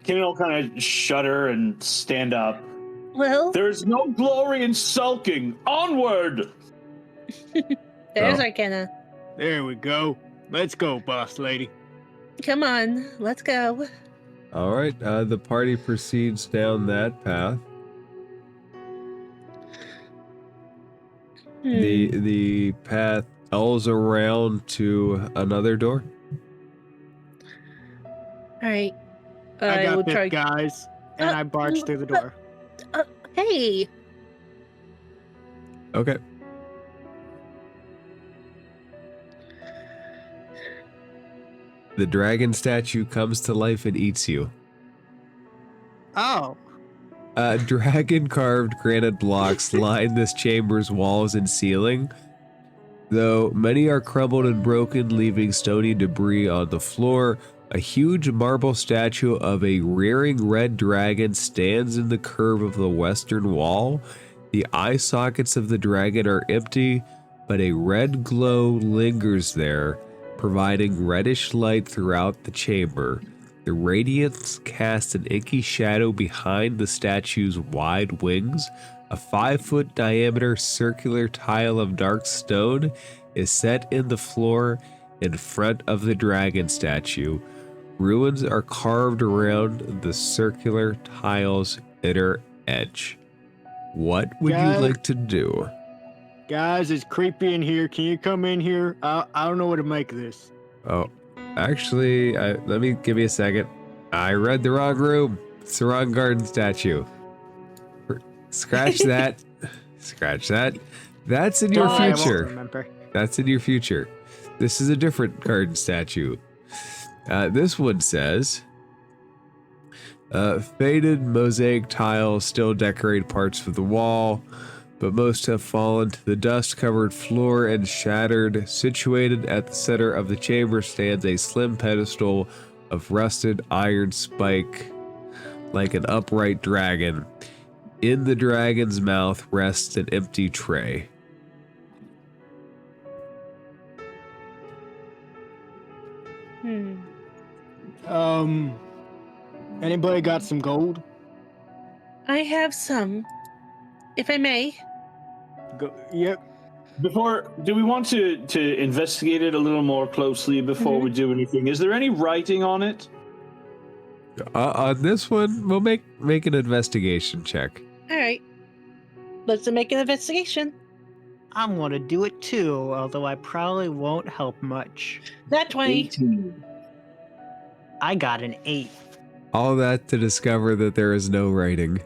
Kenna will kind of shudder and stand up. Well, There's no glory in sulking. Onward! there's our Kenna. There we go. Let's go, boss lady. Come on, let's go. All right, the party proceeds down that path. The path L's around to another door. All right. I got will this, try. guys. And I barge through the door. Hey. Okay. The dragon statue comes to life and eats you. Oh. Dragon carved granite blocks line this chamber's walls and ceiling, though many are crumbled and broken, leaving stony debris on the floor. A huge marble statue of a rearing red dragon stands in the curve of the western wall. The eye sockets of the dragon are empty, but a red glow lingers there, providing reddish light throughout the chamber. The radiance casts an inky shadow behind the statue's wide wings. A 5-foot diameter circular tile of dark stone is set in the floor in front of the dragon statue. Ruins are carved around the circular tile's inner edge. What would you Guys? like to do? Guys, it's creepy in here. Can you come in here? I don't know what to make of this. Oh, actually, let me give me a second. I read the wrong room. It's the wrong garden statue. Scratch that. Scratch that. That's in your I won't future. remember. That's in your future. This is a different garden statue. This one says, faded mosaic tiles still decorate parts of the wall, but most have fallen to the dust-covered floor and shattered. Situated at the center of the chamber stands a slim pedestal of rusted iron spike, like an upright dragon. In the dragon's mouth rests an empty tray. Anybody got some gold? I have some, if I may. Yep. Do we want to investigate it a little more closely before we do anything? Is there any writing on it? On this one, we'll make an investigation check. All right. Let's make an investigation. I'm gonna do it too, although I probably won't help much. That 20. 18. I got an 8. All that to discover that there is no writing.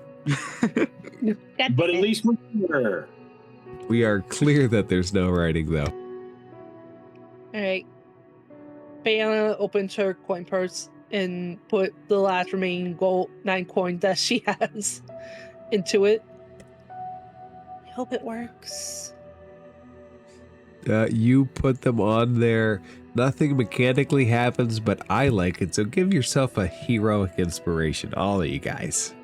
Got But at it. least we're We are clear that there's no writing, though. All right. Bayana opens her coin purse and put the last remaining gold 9 coins that she has into it. I hope it works. You put them on there. Nothing mechanically happens, but I like it, so give yourself a heroic inspiration, all of you guys.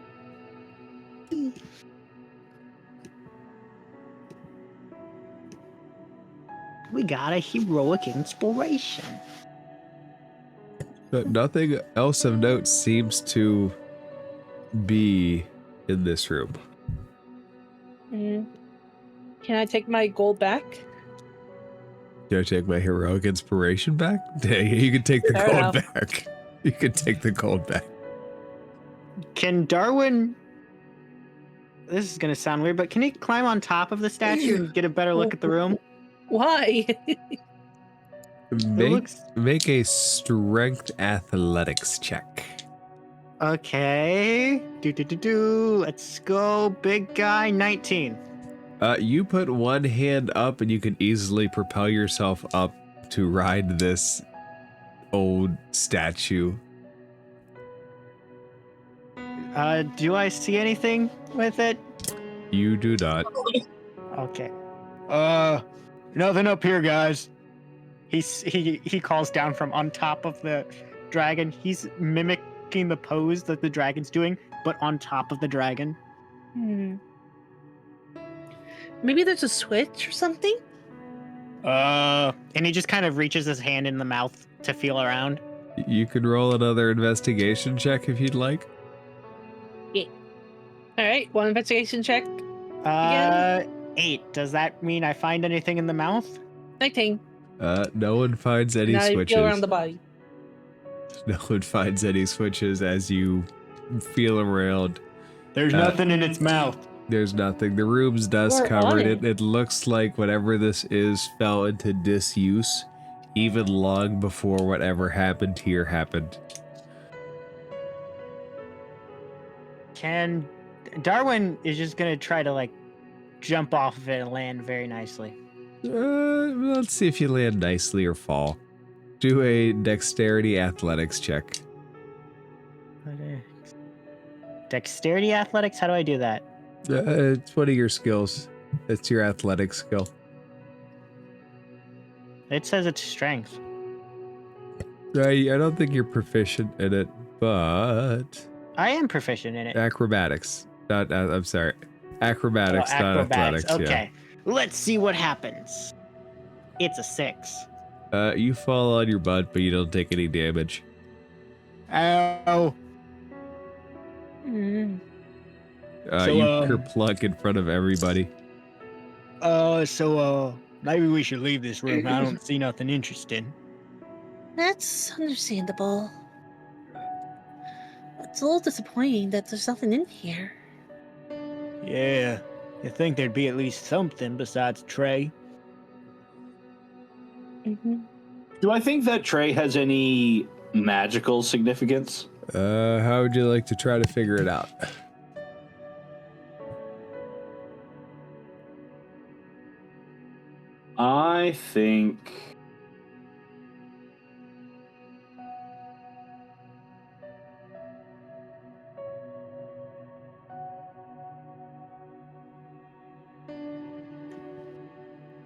We got a heroic inspiration. But nothing else of note seems to be in this room. Mm. Can I take my gold back? Can I take my heroic inspiration back? You can take the Fair gold enough. back. You can take the gold back. Can Darwin... This is gonna sound weird, but can he climb on top of the statue and get a better look at the room? Why? Make a strength athletics check. Okay. Let's go, big guy, 19. You put one hand up and you can easily propel yourself up to ride this old statue. Do I see anything with it? You do not. Okay. Nothing up here, guys. He calls down from on top of the dragon. He's mimicking the pose that the dragon's doing, but on top of the dragon. Maybe there's a switch or something? And he just kind of reaches his hand in the mouth to feel around. You can roll another investigation check if you'd like. All right, one investigation check. 8. Does that mean I find anything in the mouth? 19. No one finds any Now you switches. feel around the body. No one finds any switches as you feel around. There's nothing in its mouth. There's nothing. The room's dust We're covered. on it. It looks like whatever this is fell into disuse even long before whatever happened here happened. Darwin is just gonna try to like jump off of it and land very nicely. Let's see if you land nicely or fall. Do a dexterity athletics check. Dexterity athletics? How do I do that? It's one of your skills. It's your athletics skill. It says it's strength. I don't think you're proficient in it, but I am proficient in it. acrobatics. I'm sorry. Acrobatics, Oh, not athletics. Okay. Let's see what happens. It's a 6. Yeah. You fall on your butt, but you don't take any damage. Ow. Mm. You kerplunk in front of everybody. Maybe we should leave this room. I don't see nothing interesting. That's understandable. It's a little disappointing that there's nothing in here. Yeah. You think there'd be at least something besides Trey? Mm-hmm. Do I think that tray has any magical significance? How would you like to try to figure it out? I think.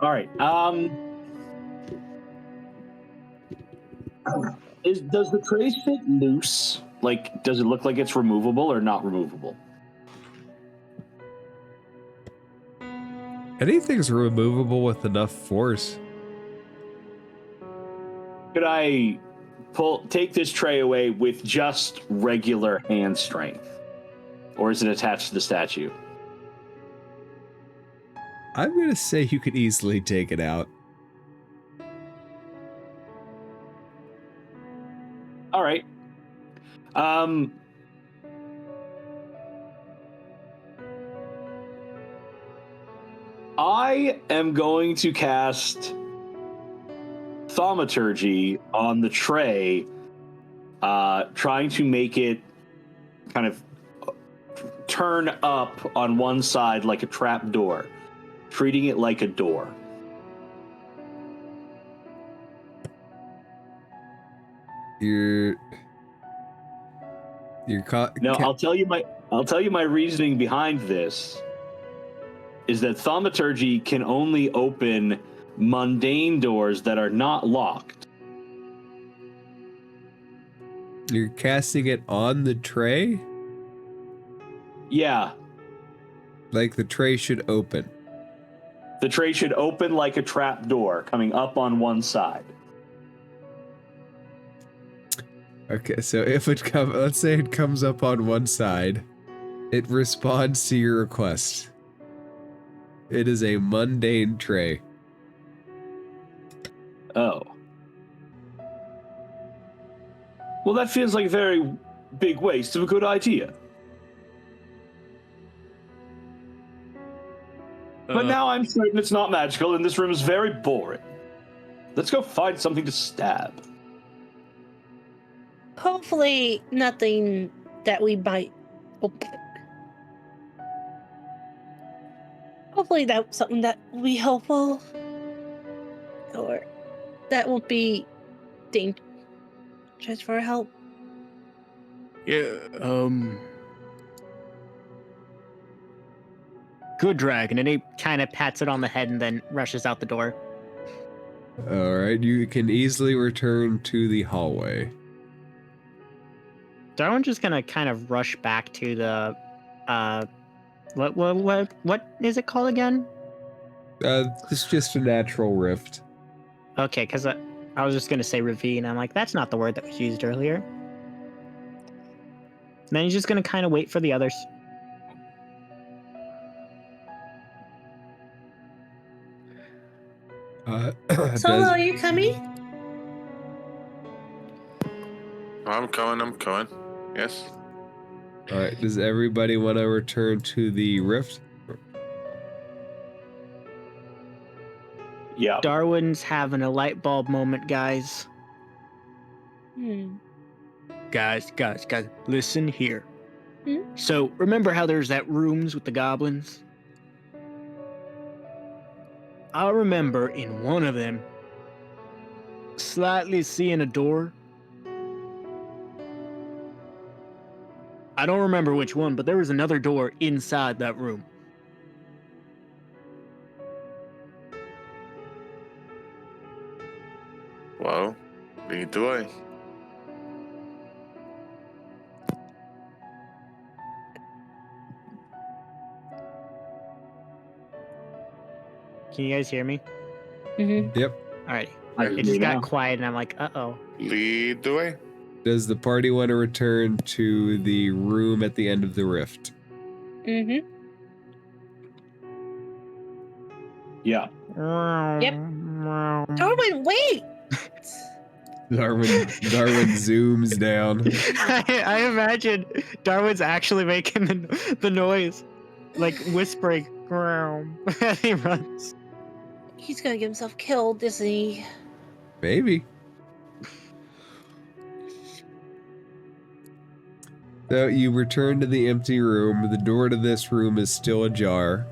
All right. Does the tray sit loose? Like, does it look like it's removable or not removable? Anything's removable with enough force. Could I take this tray away with just regular hand strength? Or is it attached to the statue? I'm gonna say you could easily take it out. All right. I am going to cast Thaumaturgy on the tray, trying to make it kind of turn up on one side like a trap door, treating it like a door. I'll tell you my reasoning behind this is that Thaumaturgy can only open mundane doors that are not locked. You're casting it on the tray? Yeah. Like the tray should open. The tray should open like a trap door coming up on one side. Okay, so if let's say it comes up on one side, it responds to your request. It is a mundane tray. Oh. Well, that feels like a very big waste of a good idea. But now I'm certain it's not magical, and this room is very boring. Let's go find something to stab. Hopefully, nothing that we bite. Oh. Hopefully, that's something that will be helpful. Or that won't be dangerous for help. Yeah, good dragon. And he kind of pats it on the head and then rushes out the door. Alright, you can easily return to the hallway. Darwin's just gonna kind of rush back to the, what is it called again? It's just a natural rift. Okay, because I was just gonna say ravine. I'm like, that's not the word that was used earlier. And then he's just gonna kind of wait for the others. Solo, are you coming? I'm coming. Yes. Alright, does everybody want to return to the rift? Yeah. Darwin's having a light bulb moment, guys. Guys, listen here. Hmm? So, remember how there's that rooms with the goblins? I remember in one of them, slightly seeing a door. I don't remember which one, but there was another door inside that room. Well, lead the way. Can you guys hear me? Mm-hmm. Yep. Alright. I It hear just you got now. quiet and I'm like, uh-oh. Lead the way. Does the party want to return to the room at the end of the rift? Mm-hmm. Yeah. Yep. Darwin, wait! Darwin zooms down. I imagine Darwin's actually making the noise. Like whispering. As he runs. He's gonna get himself killed, isn't he? Maybe. So you return to the empty room. The door to this room is still ajar.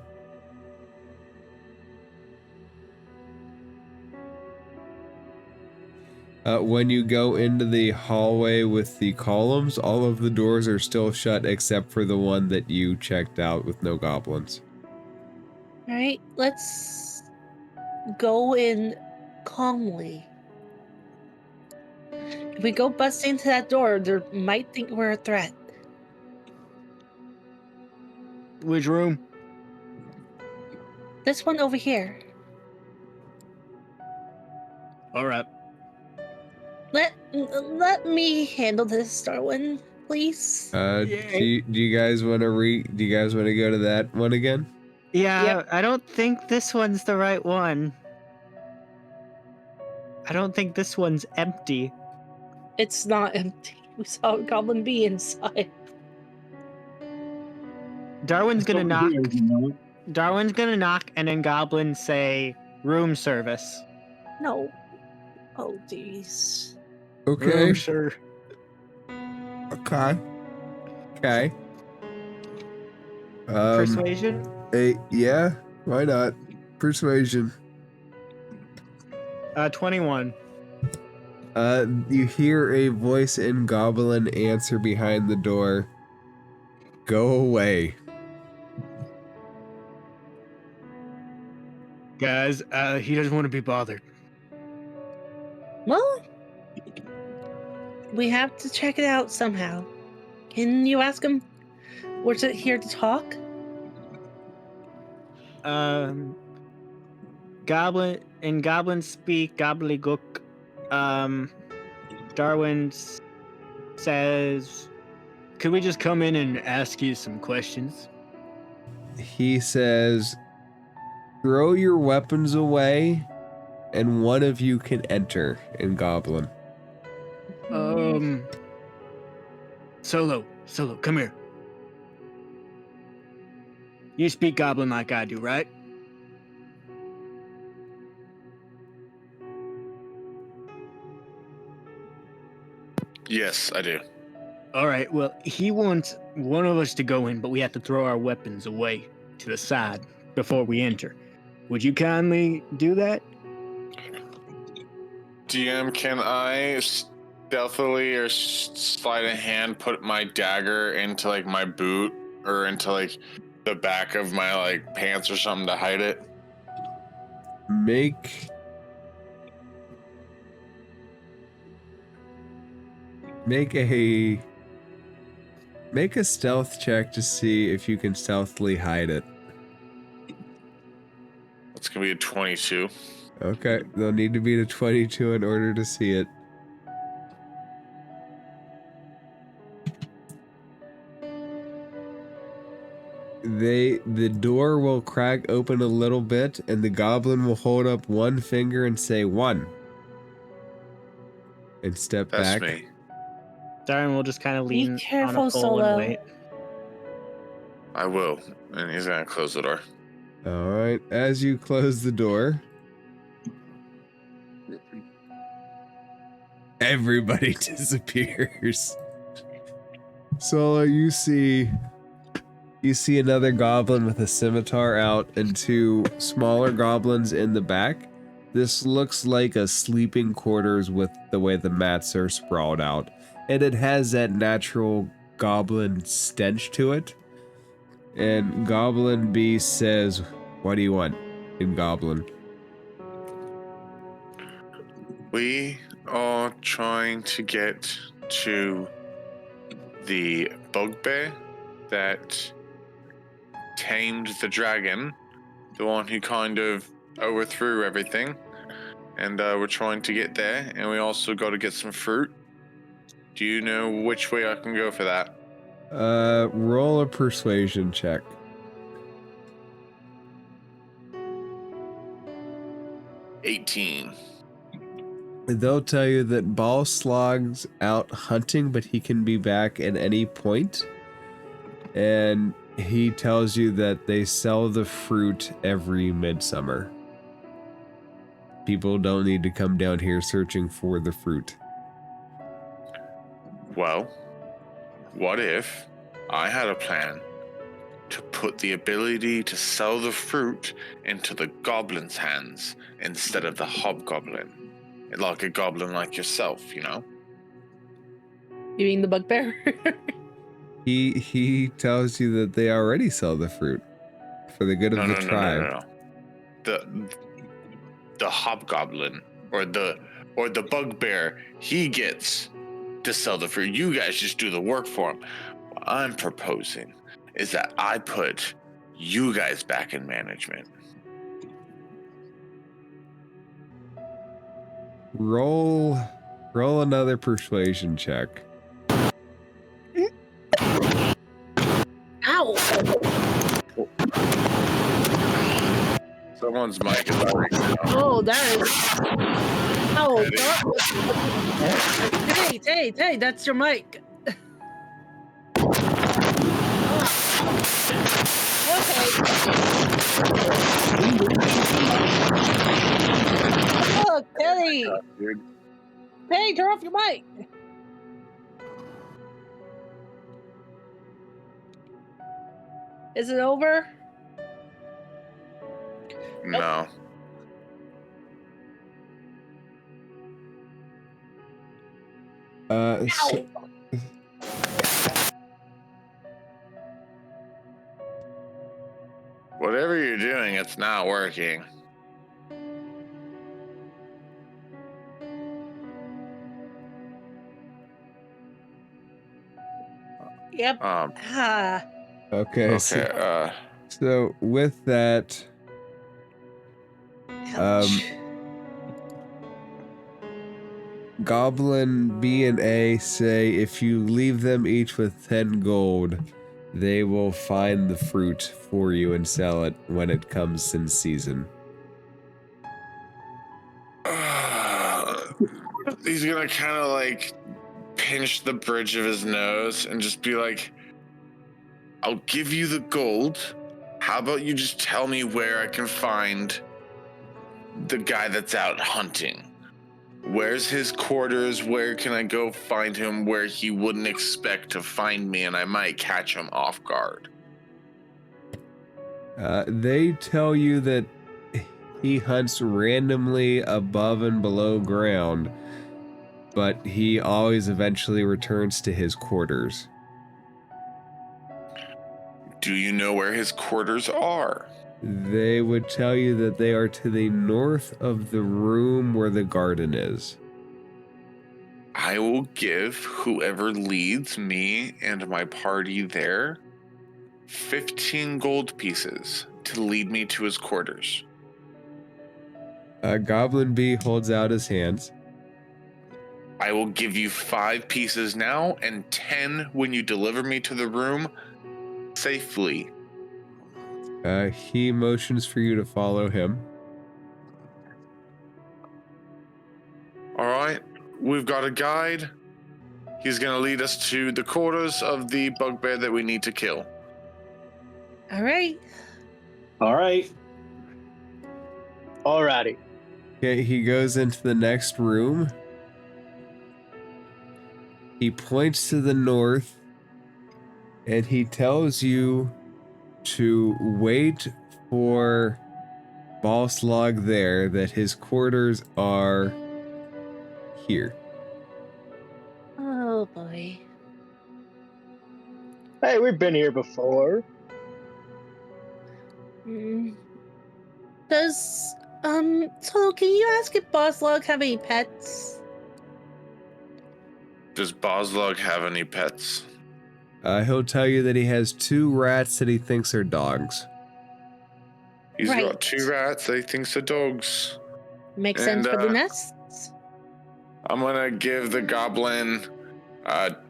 When you go into the hallway with the columns, all of the doors are still shut except for the one that you checked out with no goblins. Alright, let's go in calmly. If we go busting into that door, they might think we're a threat. Which room? This one over here. All right. Let me handle this, Darwin, please. Do you guys want to go to that one again? Yeah, Yep. I don't think this one's the right one. I don't think this one's empty. It's not empty. We saw a goblin bee inside. Darwin's gonna Over knock. here, you know. Darwin's gonna knock, and then goblins say, room service. No. Oh, jeez. Okay. Room, sir. Okay. Okay. Persuasion? Yeah, why not? Persuasion. 21. You hear a voice in Goblin answer behind the door. Go away. Guys, he doesn't want to be bothered. Well, we have to check it out somehow. Can you ask him? We're here to talk? Goblin speak, gobbledygook. Darwin says, Could we just come in and ask you some questions? He says, throw your weapons away, and one of you can enter in Goblin. Solo, come here. You speak Goblin like I do, right? Yes, I do. All right, well, he wants one of us to go in, but we have to throw our weapons away to the side before we enter. Would you kindly do that? DM, can I stealthily or slide a hand put my dagger into like my boot or into like the back of my like pants or something to hide it? Make a stealth check to see if you can stealthily hide it. It's gonna be a 22. Okay, they'll need to beat a 22 in order to see it. The door will crack open a little bit, and the goblin will hold up one finger and say 1. And step That's back. me. Darwin will just kind of Be lean on careful, a pole Solo. and wait. I will. And he's gonna close the door. Alright, as you close the door, everybody disappears. Solo, you see another goblin with a scimitar out and 2 smaller goblins in the back. This looks like a sleeping quarters with the way the mats are sprawled out. And it has that natural goblin stench to it. And Goblin B says, "What do you want?" in Goblin. We are trying to get to the bugbear that tamed the dragon, the one who kind of overthrew everything. And we're trying to get there, and we also got to get some fruit. Do you know which way I can go for that? Roll a persuasion check. 18. They'll tell you that Ball Slog's out hunting, but he can be back at any point. And he tells you that they sell the fruit every midsummer. People don't need to come down here searching for the fruit. Well, what if I had a plan to put the ability to sell the fruit into the goblin's hands instead of the hobgoblin? Like a goblin like yourself, you know? You mean the bugbear? He tells you that they already sell the fruit for the good of the tribe. No. The hobgoblin or the bugbear, he gets to sell the fruit. You guys just do the work for him. What I'm proposing is that I put you guys back in management. Roll another persuasion check. Ow! Someone's mic is breaking up. Oh, that is. Oh, God. Hey, that's your mic. Okay. Look, Teddy. Dude. Hey, turn off your mic. Is it over? No. Whatever you're doing, it's not working. Yep. Okay. Okay. So with that, Goblin B and A say if you leave them each with 10 gold, they will find the fruit for you and sell it when it comes in season. He's gonna kind of like pinch the bridge of his nose and just be like, I'll give you the gold. How about you just tell me where I can find the guy that's out hunting? Where's his quarters? Where can I go find him where he wouldn't expect to find me and I might catch him off guard? They tell you that he hunts randomly above and below ground, but he always eventually returns to his quarters. Do you know where his quarters are? They would tell you that they are to the north of the room where the garden is. I will give whoever leads me and my party there 15 gold pieces to lead me to his quarters. Goblin B holds out his hands. I will give you 5 pieces now and 10 when you deliver me to the room safely. He motions for you to follow him. All right, we've got a guide. He's going to lead us to the quarters of the bugbear that we need to kill. All right. Alrighty. Okay, he goes into the next room. He points to the north, and he tells you to wait for Boss log there that his quarters are here. Oh boy. Hey, we've been here before. Mm. Does so can you ask if Boss Log have any pets? Does Boslog have any pets? He'll tell you that he has 2 rats that he thinks are dogs. He's Right. got 2 rats that he thinks are dogs. Makes And, sense for the nests. I'm gonna give the goblin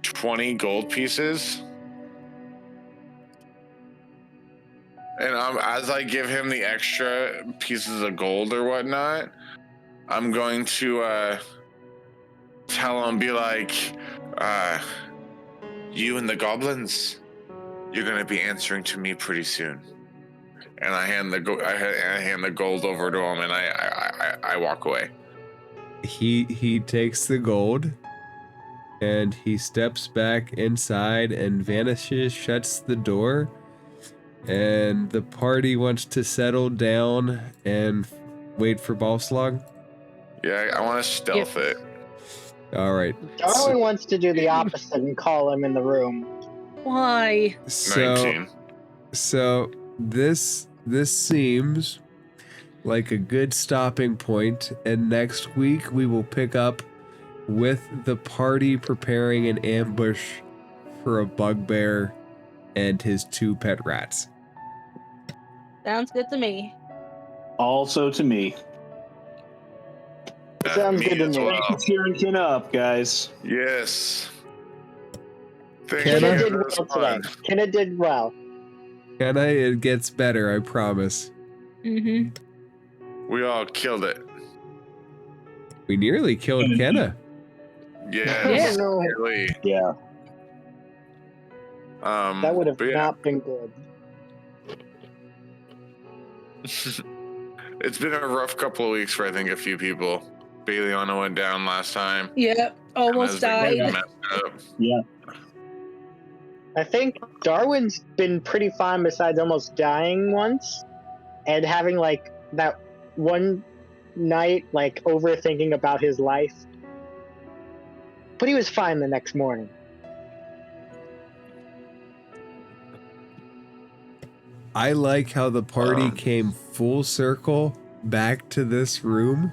20 gold pieces. And as I give him the extra pieces of gold or whatnot, I'm going to tell him, be like, you and the goblins, you're gonna be answering to me pretty soon. And I hand the gold over to him, and I walk away. He takes the gold and he steps back inside and vanishes, shuts the door, and the party wants to settle down and wait for Boss Log. Yeah, I want to stealth it. All right. Darwin wants to do the opposite and call him in the room. Why? So 19. so this seems like a good stopping point, and next week we will pick up with the party preparing an ambush for a bugbear and his 2 pet rats. Sounds good to me. Also to me. Sounds good to as me. well. Thanks for cheering Ken up, guys. Yes. Thank Kenna you. Kenna did That well was today. fun. Kenna did well. Kenna, it gets better, I promise. Mm-hmm. We all killed it. We nearly killed Kenna. Yes. No, Really. Yeah. that would have but yeah. not been good. It's been a rough couple of weeks for, I think, a few people. Baliana went down last time. Yep. Almost Kenna's been died. messed up. Yeah. I think Darwin's been pretty fine besides almost dying once and having like that one night like overthinking about his life. But he was fine the next morning. I like how the party came full circle back to this room